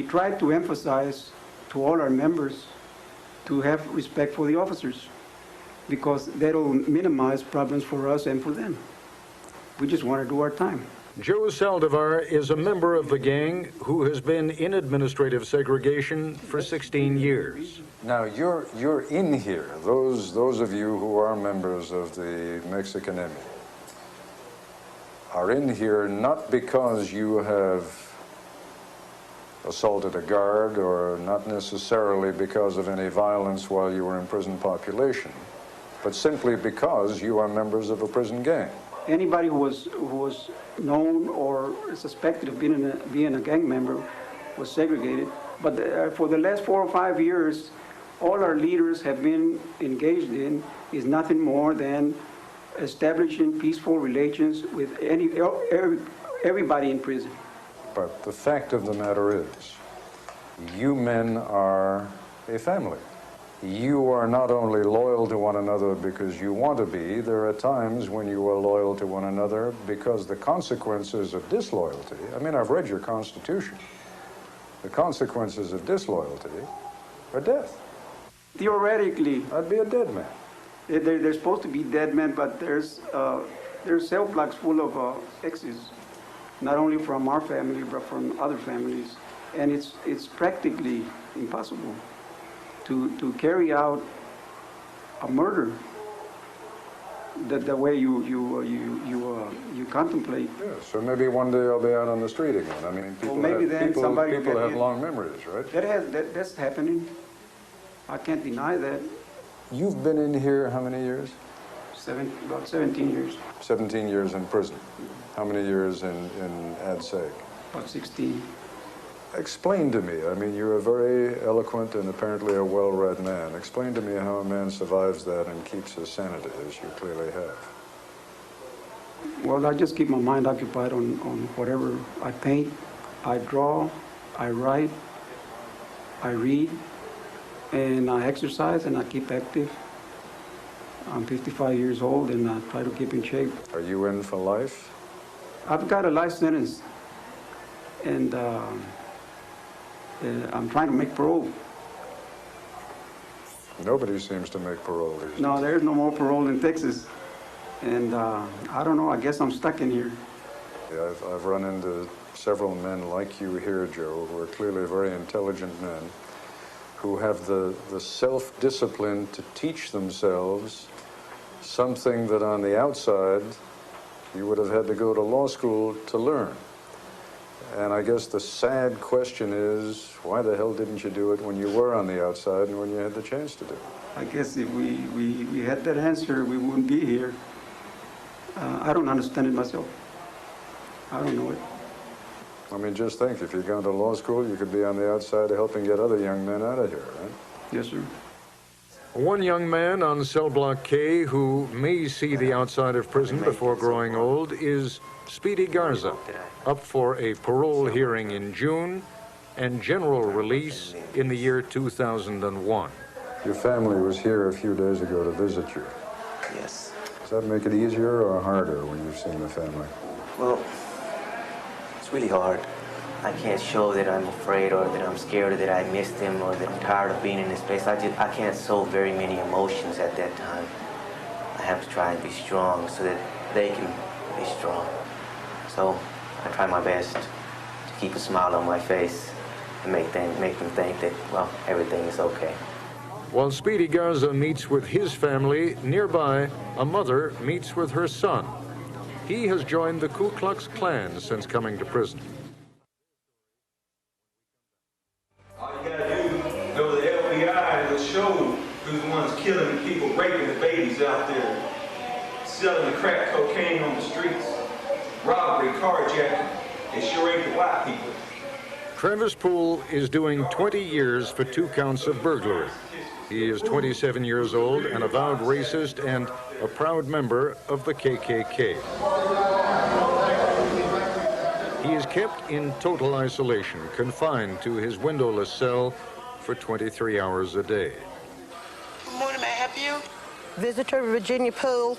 try to emphasize to all our members to have respect for the officers, because that'll minimize problems for us and for them. We just want to do our time. Joe Saldivar is a member of the gang who has been in administrative segregation for 16 years. Now, you're in here, those of you who are members of the Mexican Emmy. are in here not because you have assaulted a guard or not necessarily because of any violence while you were in prison population, but simply because you are members of a prison gang. Anybody who was known or suspected of being a gang member was segregated. But for the last 4 or 5 years, all our leaders have been engaged in is nothing more than establishing peaceful relations with everybody in prison. But the fact of the matter is, you men are a family. You are not only loyal to one another because you want to be, there are times when you are loyal to one another because the consequences of disloyalty, I mean, I've read your Constitution, the consequences of disloyalty are death. Theoretically, I'd be a dead man. They're supposed to be dead men, but there's cell blocks full of exes, not only from our family, but from other families. And it's practically impossible to carry out a murder the way you contemplate. Yeah, so maybe one day I'll be out on the street again. I mean, people, well, maybe people have long memories, right? That's happening. I can't deny that. You've been in here how many years? About 17 years. 17 years in prison. How many years in ADSEG? About 16. Explain to me, I mean, you're a very eloquent and apparently a well-read man. Explain to me how a man survives that and keeps his sanity, as you clearly have. Well, I just keep my mind occupied on whatever. I paint, I draw, I write, I read, and I exercise, and I keep active. I'm 55 years old, and I try to keep in shape. Are you in for life? I've got a life sentence, and I'm trying to make parole. Nobody seems to make parole these days. No, there's no more parole in Texas. And I don't know, I guess I'm stuck in here. Yeah, I've run into several men like you here, Joe, who are clearly very intelligent men, who have the self-discipline to teach themselves something that on the outside you would have had to go to law school to learn. And I guess the sad question is, why the hell didn't you do it when you were on the outside and when you had the chance to do it? I guess if we had that answer, we wouldn't be here. I don't understand it myself. I don't know it. I mean, just think, if you'd gone to law school, you could be on the outside helping get other young men out of here, right? Yes, sir. One young man on cell block K who may see the outside of prison before growing old is Speedy Garza, up for a parole hearing in June and general release in the year 2001. Your family was here a few days ago to visit you. Yes. Does that make it easier or harder when you've seen the family? Well, it's really hard. I can't show that I'm afraid or that I'm scared or that I missed them or that I'm tired of being in this place. I can't show very many emotions at that time. I have to try and be strong so that they can be strong. So I try my best to keep a smile on my face and make them think that, well, everything is okay. While Speedy Garza meets with his family, nearby, a mother meets with her son. He has joined the Ku Klux Klan since coming to prison. All you gotta do, go to the FBI and they'll show who's the ones killing the people, raping the babies out there, selling the crack cocaine on the streets, robbery, carjacking. They sure ain't the white people. Travis Poole is doing 20 years for 2 counts of burglary. He is 27 years old, an avowed racist, and a proud member of the KKK. He is kept in total isolation, confined to his windowless cell for 23 hours a day. Good morning, may I help you? Visitor Virginia Poole.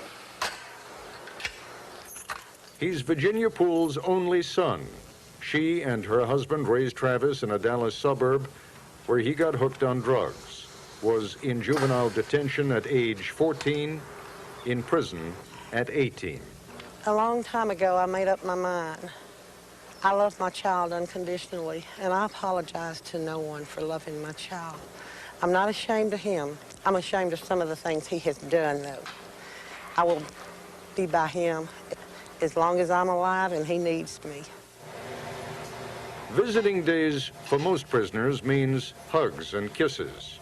He's Virginia Poole's only son. She and her husband raised Travis in a Dallas suburb where he got hooked on drugs, was in juvenile detention at age 14, in prison at 18. A long time ago, I made up my mind. I love my child unconditionally, and I apologize to no one for loving my child. I'm not ashamed of him. I'm ashamed of some of the things he has done, though. I will be by him as long as I'm alive and he needs me. Visiting days for most prisoners means hugs and kisses.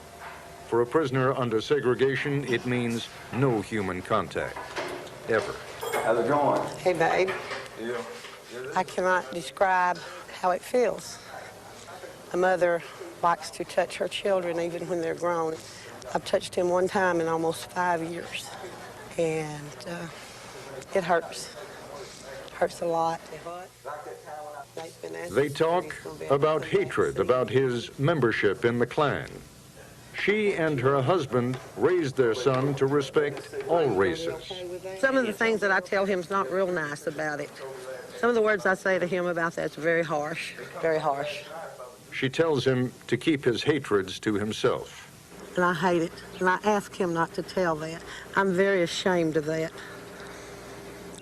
For a prisoner under segregation, it means no human contact, ever. How's it going? Hey, babe. Yeah. I cannot describe how it feels. A mother likes to touch her children even when they're grown. I've touched him one time in almost 5 years, and it hurts. Hurts a lot. They talk about hatred, about his membership in the Klan. She and her husband raised their son to respect all races. Some of the things that I tell him is not real nice about it. Some of the words I say to him about that's very harsh, very harsh. She tells him to keep his hatreds to himself. And I hate it, and I ask him not to tell that. I'm very ashamed of that.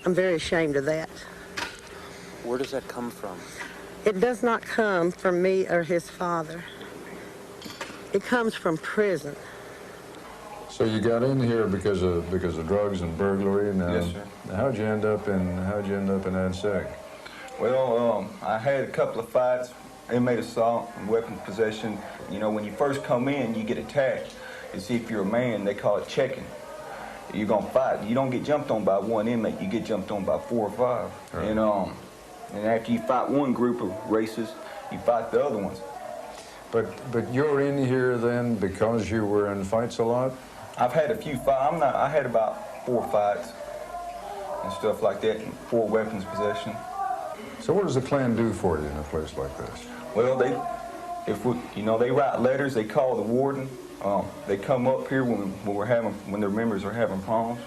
I'm very ashamed of that. Where does that come from? It does not come from me or his father. It comes from prison. So you got in here because of drugs and burglary. Now, yes, sir. How'd you end up in that seg? Well, I had a couple of fights, inmate assault and weapons possession. You know, when you first come in, you get attacked. To see if you're a man, they call it checking. You're gonna fight. You don't get jumped on by one inmate. You get jumped on by 4 or 5. Right. And after you fight one group of races, you fight the other ones. But you're in here then because you were in fights a lot? I've had a few fights. I had about 4 fights and stuff like that, and 4 weapons possession. So what does the Klan do for you in a place like this? Well, they write letters. They call the warden. They come up here when their members are having problems,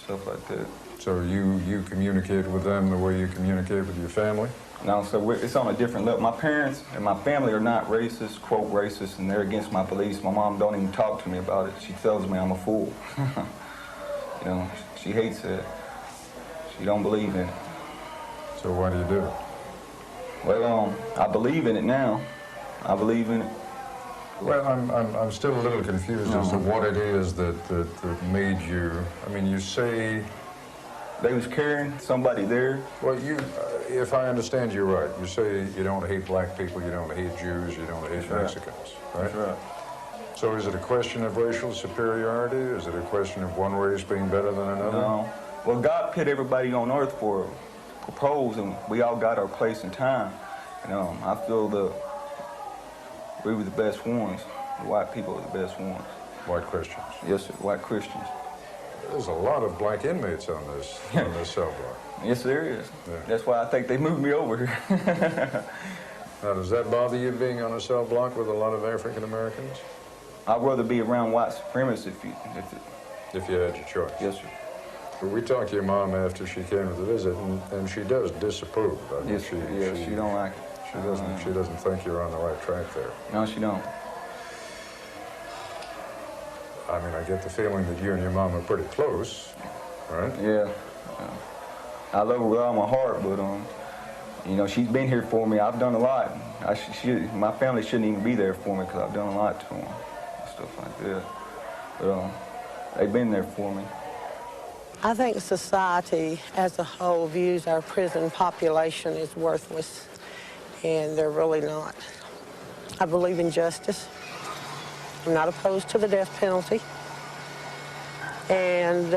stuff like that. So you communicate with them the way you communicate with your family? No, so it's on a different level. My parents and my family are not racist, quote racist, and they're against my beliefs. My mom don't even talk to me about it. She tells me I'm a fool. You know, she hates it. She don't believe in it. So why do you do it? Well, I believe in it now. I believe in it. Well, I'm still a little confused as to what it is that made you. I mean, you say they was carrying somebody there. Well, if I understand you right, you say you don't hate black people, you don't hate Jews, you don't hate Mexicans, right? That's right. So is it a question of racial superiority? Is it a question of one race being better than another? No. Well, God put everybody on earth for a purpose, and we all got our place and time. I feel we were the best ones. The white people are the best ones. White Christians? Yes, sir, white Christians. There's a lot of black inmates on this cell block. Yes, there is. Yeah. That's why I think they moved me over here. Now, does that bother you being on a cell block with a lot of African Americans? I'd rather be around white supremacists if you had your choice. Yes, sir. Well, we talked to your mom after she came to visit, and she does disapprove. I mean, she don't like it. She doesn't think you're on the right track there. No, she don't. I mean, I get the feeling that you and your mom are pretty close, right? Yeah. I love her with all my heart, but she's been here for me. I've done a lot. My family shouldn't even be there for me because I've done a lot to them, stuff like that. But they've been there for me. I think society as a whole views our prison population as worthless, and they're really not. I believe in justice. I'm not opposed to the death penalty. And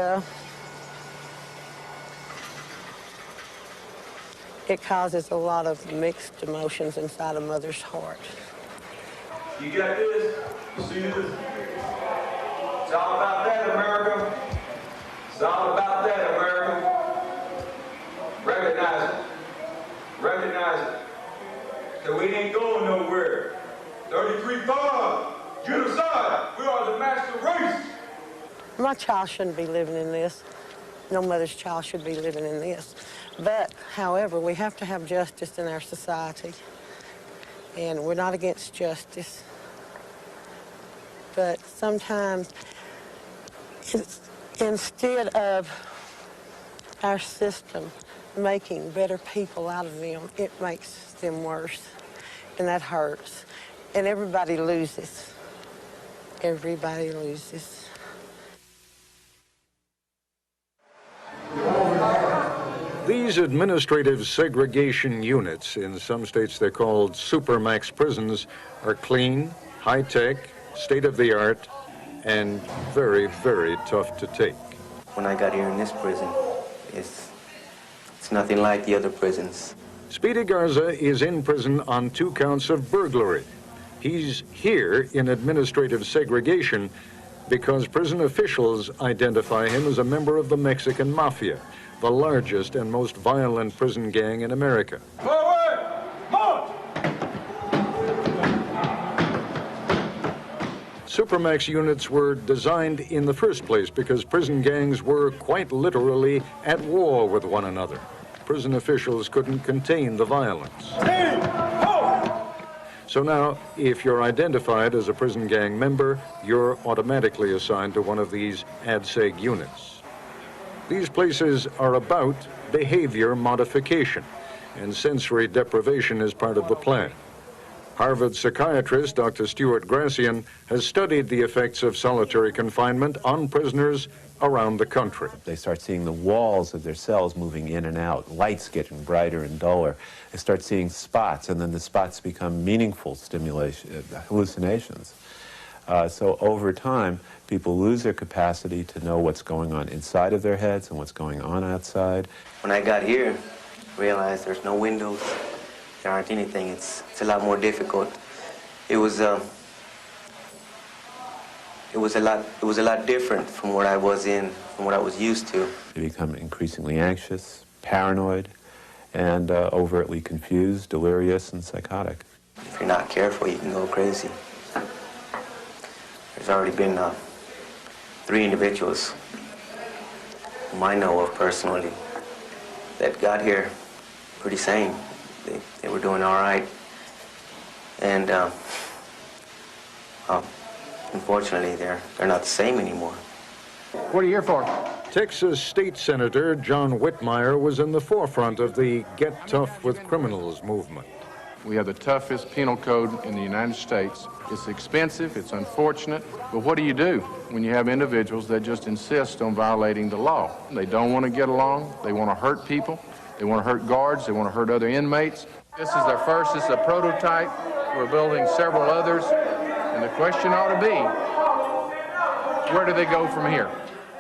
it causes a lot of mixed emotions inside a mother's heart. You got this? You see this? It's all about that, America. It's all about that, America. Recognize it. Recognize it. That we ain't going nowhere. 33-5. Genocide. We are the master race. My child shouldn't be living in this. No mother's child should be living in this. But, however, we have to have justice in our society. And we're not against justice. But sometimes, instead of our system making better people out of them, it makes them worse. And that hurts. And everybody loses. Everybody loses. These administrative segregation units, in some states they're called supermax prisons, are clean, high-tech, state-of-the-art, and very, very tough to take. When I got here in this prison, it's nothing like the other prisons. Speedy Garza is in prison on 2 counts of burglary. He's here in administrative segregation because prison officials identify him as a member of the Mexican Mafia, the largest and most violent prison gang in America. Supermax units were designed in the first place because prison gangs were quite literally at war with one another. Prison officials couldn't contain the violence. So now, if you're identified as a prison gang member, you're automatically assigned to one of these ADSEG units. These places are about behavior modification, and sensory deprivation is part of the plan. Harvard psychiatrist Dr. Stuart Gracian has studied the effects of solitary confinement on prisoners around the country. They start seeing the walls of their cells moving in and out, lights getting brighter and duller. They start seeing spots, and then the spots become meaningful stimulation, hallucinations. So over time, people lose their capacity to know what's going on inside of their heads and what's going on outside. When I got here, I realized there's no windows, there aren't anything. It's a lot more difficult. It was a lot different from what I was used to. They become increasingly anxious, paranoid, and overtly confused, delirious, and psychotic. If you're not careful, you can go crazy. There's already been 3 individuals whom I know of personally that got here pretty sane. They were doing all right. And unfortunately, they're not the same anymore. What are you here for? Texas State Senator John Whitmire was in the forefront of the Get Tough with Criminals movement. We have the toughest penal code in the United States. It's expensive, it's unfortunate, but what do you do when you have individuals that just insist on violating the law? They don't want to get along, they want to hurt people, they want to hurt guards, they want to hurt other inmates. This is their first, this is a prototype. We're building several others, and the question ought to be, where do they go from here?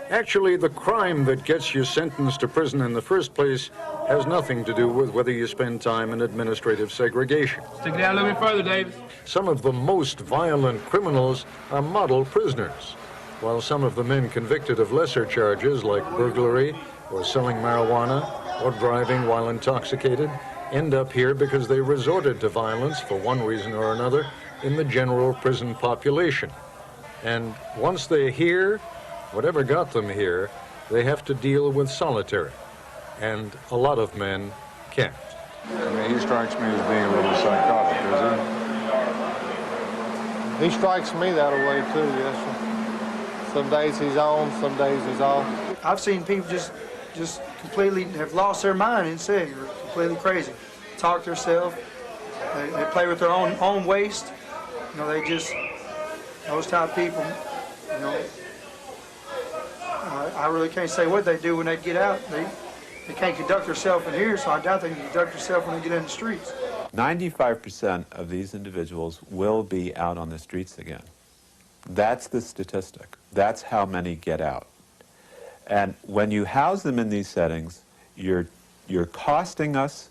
Actually, the crime that gets you sentenced to prison in the first place has nothing to do with whether you spend time in administrative segregation. Stick it down a little bit further, Davis. Some of the most violent criminals are model prisoners, while some of the men convicted of lesser charges like burglary or selling marijuana or driving while intoxicated end up here because they resorted to violence for one reason or another in the general prison population. And once they're here, whatever got them here, they have to deal with solitary. And a lot of men can't. I mean, he strikes me as being a little psychotic, does he? He strikes me that way too, yes, sir. Some days he's on, some days he's off. I've seen people just completely have lost their mind and say you're completely crazy. Talk to themselves. They play with their own waste. You know, they just, those type of people, you know, I really can't say what they do when they get out. They can't conduct themselves in here, so I doubt they can conduct themselves when they get in the streets. 95% of these individuals will be out on the streets again. That's the statistic. That's how many get out. And when you house them in these settings, you're costing us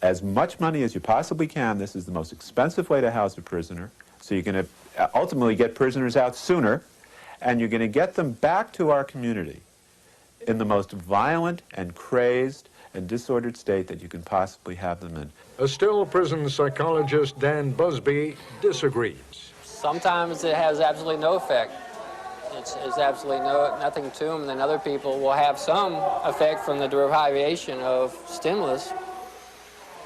as much money as you possibly can. This is the most expensive way to house a prisoner. So you're going to ultimately get prisoners out sooner, and you're going to get them back to our community in the most violent and crazed and disordered state that you can possibly have them in. Estelle prison psychologist Dan Busby disagrees. Sometimes it has absolutely no effect. It's absolutely nothing to them. Then other people will have some effect from the derivation of stimulus.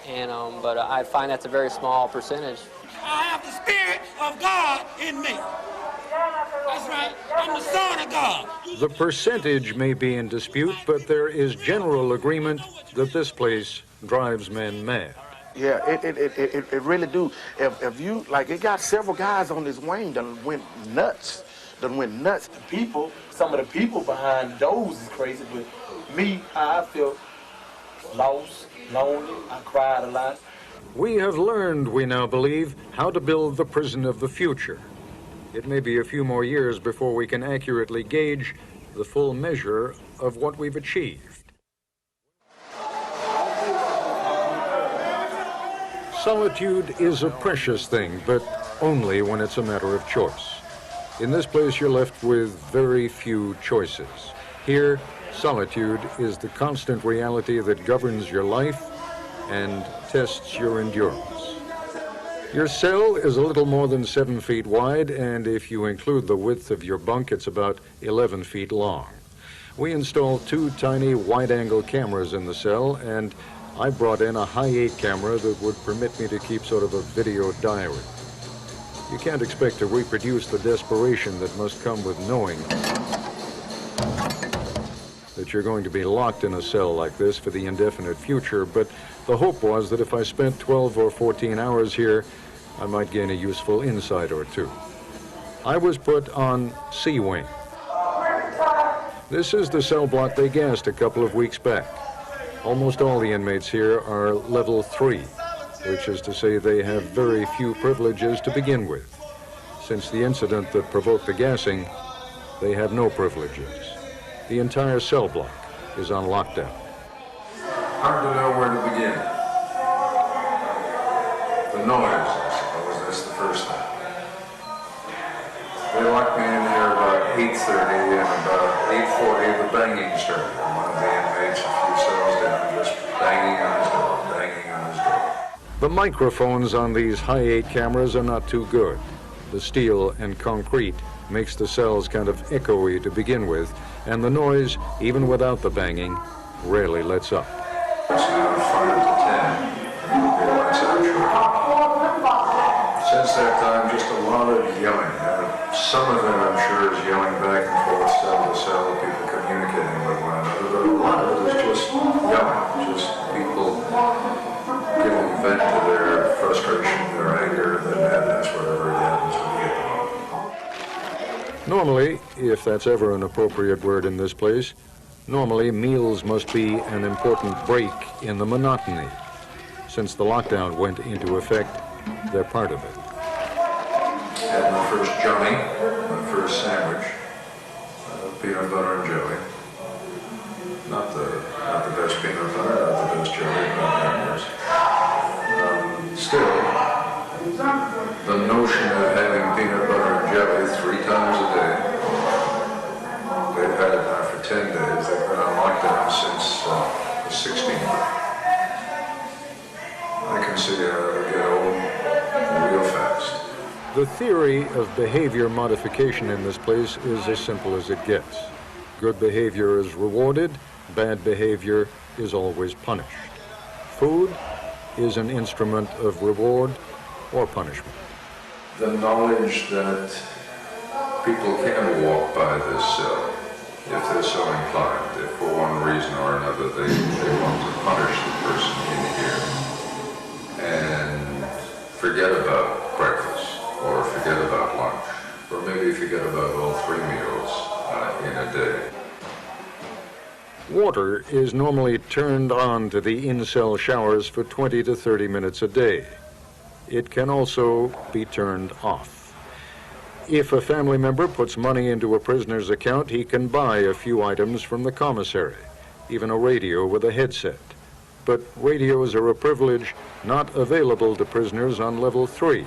And but I find that's a very small percentage. I have the Spirit of God in me. That's right. I'm the Son of God. The percentage may be in dispute, but there is general agreement that this place drives men mad. Yeah, it really do. If you, like, it got several guys on this wing that went nuts. Some of the people behind those is crazy, but me, how I feel, lost, lonely. I cried a lot. We have learned, we now believe, how to build the prison of the future. It may be a few more years before we can accurately gauge the full measure of what we've achieved. Solitude is a precious thing, but only when it's a matter of choice. In this place, you're left with very few choices. Here, solitude is the constant reality that governs your life and tests your endurance. Your cell is a little more than 7 feet wide, and if you include the width of your bunk, it's about 11 feet long. We installed 2 tiny wide-angle cameras in the cell, and I brought in a high-8 camera that would permit me to keep sort of a video diary. You can't expect to reproduce the desperation that must come with knowing that you're going to be locked in a cell like this for the indefinite future, but the hope was that if I spent 12 or 14 hours here, I might gain a useful insight or two. I was put on C Wing. This is the cell block they gassed a couple of weeks back. Almost all the inmates here are level 3, which is to say they have very few privileges to begin with. Since the incident that provoked the gassing, they have no privileges. The entire cell block is on lockdown. Hard to know where to begin. The noise, I suppose, that's the first thing. They locked me in here about 8:30, and about 8:40 the banging started. One of the inmates, a few cells down, just banging on his door, banging on his door. The microphones on these high-8 cameras are not too good. The steel and concrete makes the cells kind of echoey to begin with, and the noise, even without the banging, rarely lets up. It's now 5 to 10, and the lights out shortly. Since that time, just a lot of yelling. Some of it, I'm sure, is yelling back and forth, cell to cell, people communicating with one another, but a lot of it is just yelling, just people giving vent to their frustration, their anger, their madness, whatever it happens to be. Normally, if that's ever an appropriate word in this place, normally meals must be an important break in the monotony. Since the lockdown went into effect, they're part of it. Had my first Johnny, my first sandwich, peanut butter and jelly. Not the best peanut butter, not the best jelly, not that worse. Still, the notion of having peanut butter and jelly 3 times a day, they've had it now for 10 days. They've been on lockdown since the 16th. I can see how it'll get old real fast. The theory of behavior modification in this place is as simple as it gets. Good behavior is rewarded, bad behavior is always punished. Food is an instrument of reward or punishment. The knowledge that people can walk by this cell if they're so inclined, if for one reason or another they want to punish the person in here and forget about breakfast or forget about lunch, or maybe forget about all 3 meals in a day. Water is normally turned on to the in-cell showers for 20 to 30 minutes a day. It can also be turned off. If a family member puts money into a prisoner's account, he can buy a few items from the commissary, even a radio with a headset. But radios are a privilege not available to prisoners on level 3,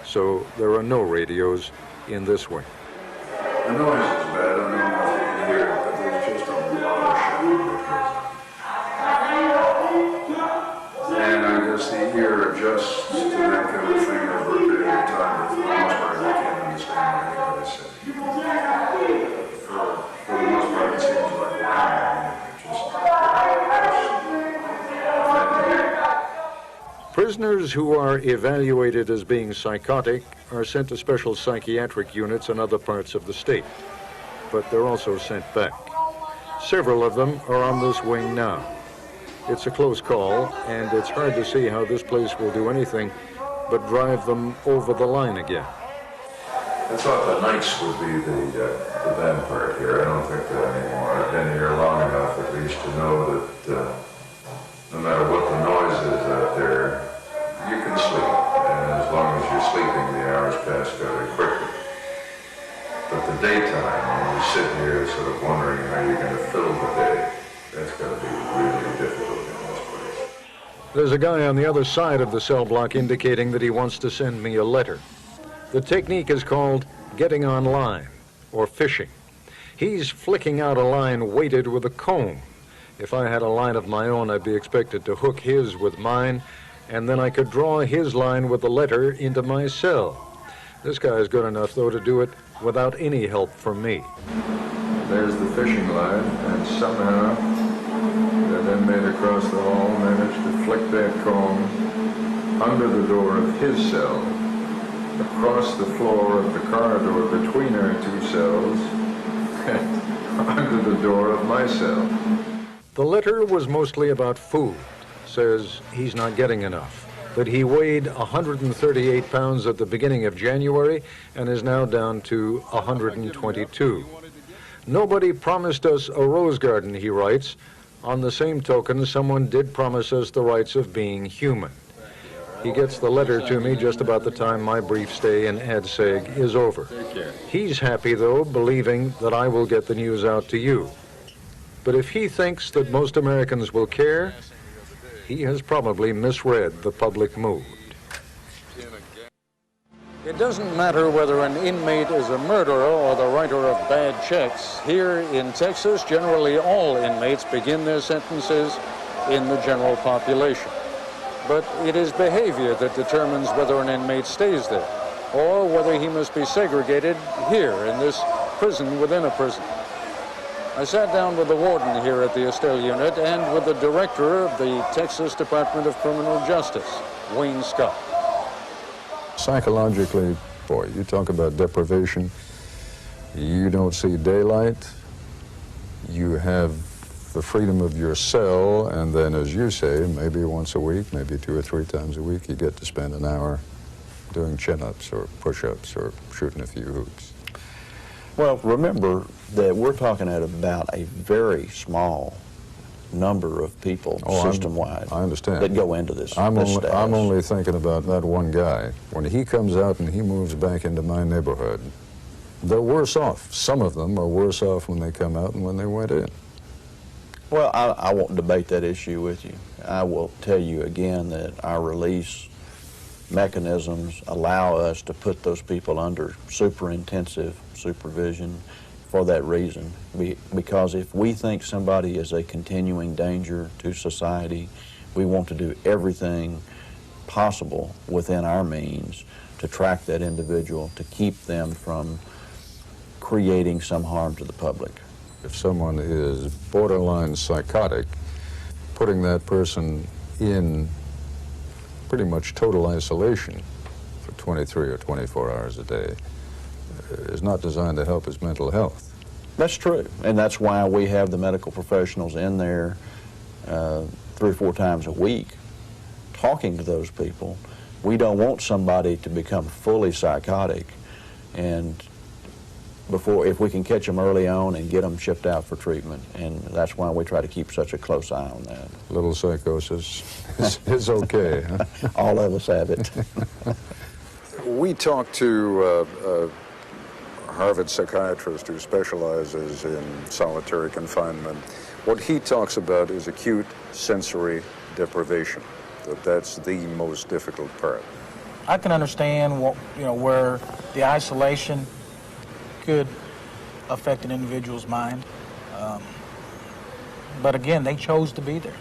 so there are no radios in this wing. The noise is bad. I don't know if you can hear it, but there's just a lot of shit. And I guess the ear adjusts to that kind of thing over a period of time, but for the most part, I can't understand what anybody's saying. For the most part, it seems like prisoners who are evaluated as being psychotic are sent to special psychiatric units in other parts of the state, but they're also sent back. Several of them are on this wing now. It's a close call, and it's hard to see how this place will do anything but drive them over the line again. I thought the nights would be the bad part here. I don't think that anymore. I've been here long enough, at least, to know that No matter what the noise is out there, you can sleep. And as long as you're sleeping, the hours pass fairly quickly. But the daytime, when you sit here sort of wondering how you're going to fill the day, that's going to be really difficult in this place. There's a guy on the other side of the cell block indicating that he wants to send me a letter. The technique is called getting on line, or fishing. He's flicking out a line weighted with a comb. If I had a line of my own, I'd be expected to hook his with mine, and then I could draw his line with the letter into my cell. This guy is good enough, though, to do it without any help from me. There's the fishing line, and somehow that inmate across the hall managed to flick that comb under the door of his cell, across the floor of the corridor between our two cells, and under the door of my cell. The letter was mostly about food. Says he's not getting enough, that he weighed 138 pounds at the beginning of January and is now down to 122. Nobody promised us a rose garden, he writes. On the same token, someone did promise us the rights of being human. He gets the letter to me just about the time my brief stay in ADSEG is over. He's happy, though, believing that I will get the news out to you. But if he thinks that most Americans will care, he has probably misread the public mood. It doesn't matter whether an inmate is a murderer or the writer of bad checks. Here in Texas, generally all inmates begin their sentences in the general population. But it is behavior that determines whether an inmate stays there, or whether he must be segregated here in this prison within a prison. I sat down with the warden here at the Estelle unit and with the director of the Texas Department of Criminal Justice, Wayne Scott. Psychologically, boy, you talk about deprivation. You don't see daylight. You have the freedom of your cell, and then, as you say, maybe once a week, maybe 2 or 3 times a week, you get to spend an hour doing chin-ups or push-ups or shooting a few hoops. Well, remember that we're talking about a very small number of people system-wide. I understand. That go into this. I'm only thinking about that one guy. When he comes out and he moves back into my neighborhood, they're worse off. Some of them are worse off when they come out than when they went in. Well, I won't debate that issue with you. I will tell you again that our release mechanisms allow us to put those people under super intensive supervision for that reason. Because if we think somebody is a continuing danger to society, we want to do everything possible within our means to track that individual, to keep them from creating some harm to the public. If someone is borderline psychotic, putting that person in pretty much total isolation for 23 or 24 hours a day is not designed to help his mental health. That's true, and that's why we have the medical professionals in there 3 or 4 times a week talking to those people. We don't want somebody to become fully psychotic, and if we can catch them early on and get them shipped out for treatment, and that's why we try to keep such a close eye on that. Little psychosis is okay, huh? All of us have it. We talked to a Harvard psychiatrist who specializes in solitary confinement. What he talks about is acute sensory deprivation, that's the most difficult part. I can understand where the isolation could affect an individual's mind. But again, they chose to be there.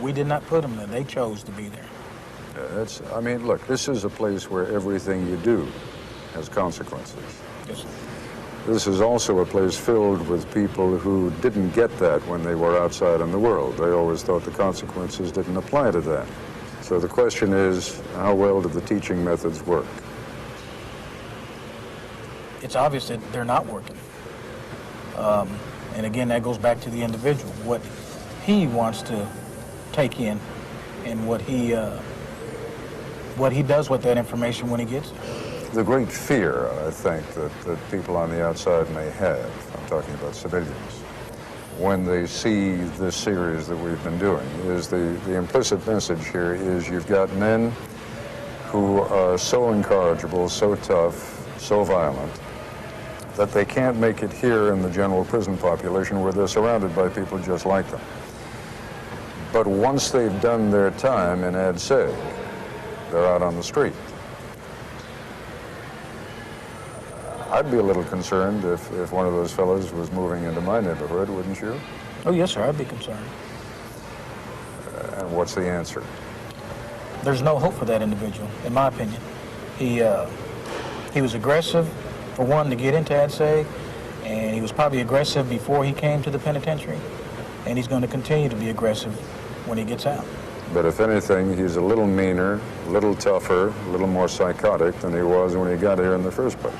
We did not put them there. They chose to be there. I mean, look, this is a place where everything you do has consequences. Yes. This is also a place filled with people who didn't get that when they were outside in the world. They always thought the consequences didn't apply to that. So the question is, how well do the teaching methods work? It's obvious that they're not working. And again, that goes back to the individual, what he wants to take in and what he does with that information when he gets it. The great fear, I think, that people on the outside may have, I'm talking about civilians, when they see this series that we've been doing is the implicit message here is you've got men who are so incorrigible, so tough, so violent, that they can't make it here in the general prison population where they're surrounded by people just like them. But once they've done their time in Ad Seg, they're out on the street. I'd be a little concerned if one of those fellows was moving into my neighborhood, wouldn't you? Oh, yes, sir, I'd be concerned. And what's the answer? There's no hope for that individual, in my opinion. He was aggressive, for one, to get into Ad Seg, and he was probably aggressive before he came to the penitentiary, and he's going to continue to be aggressive when he gets out. But if anything, he's a little meaner, a little tougher, a little more psychotic than he was when he got here in the first place.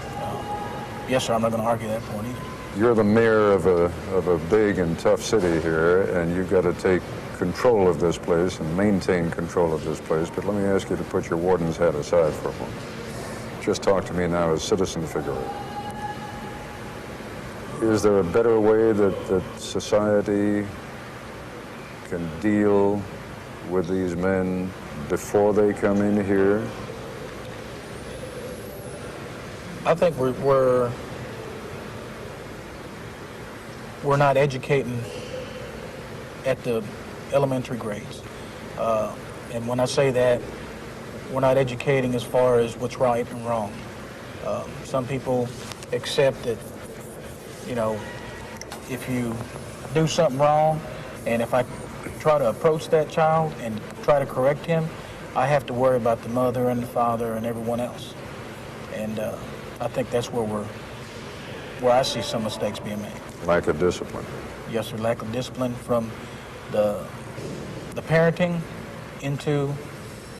Yes, sir, I'm not going to argue that point either. You're the mayor of a big and tough city here, and you've got to take control of this place and maintain control of this place. But let me ask you to put your warden's hat aside for a moment. Just talk to me now as citizen figure. Is there a better way that society can deal with these men before they come in here? I think we're not educating at the elementary grades. And when I say that, we're not educating as far as what's right and wrong. Some people accept that, you know, if you do something wrong, and if I try to approach that child and try to correct him, I have to worry about the mother and the father and everyone else. And I think that's where I see some mistakes being made. Lack of discipline. Yes, sir, lack of discipline from the parenting into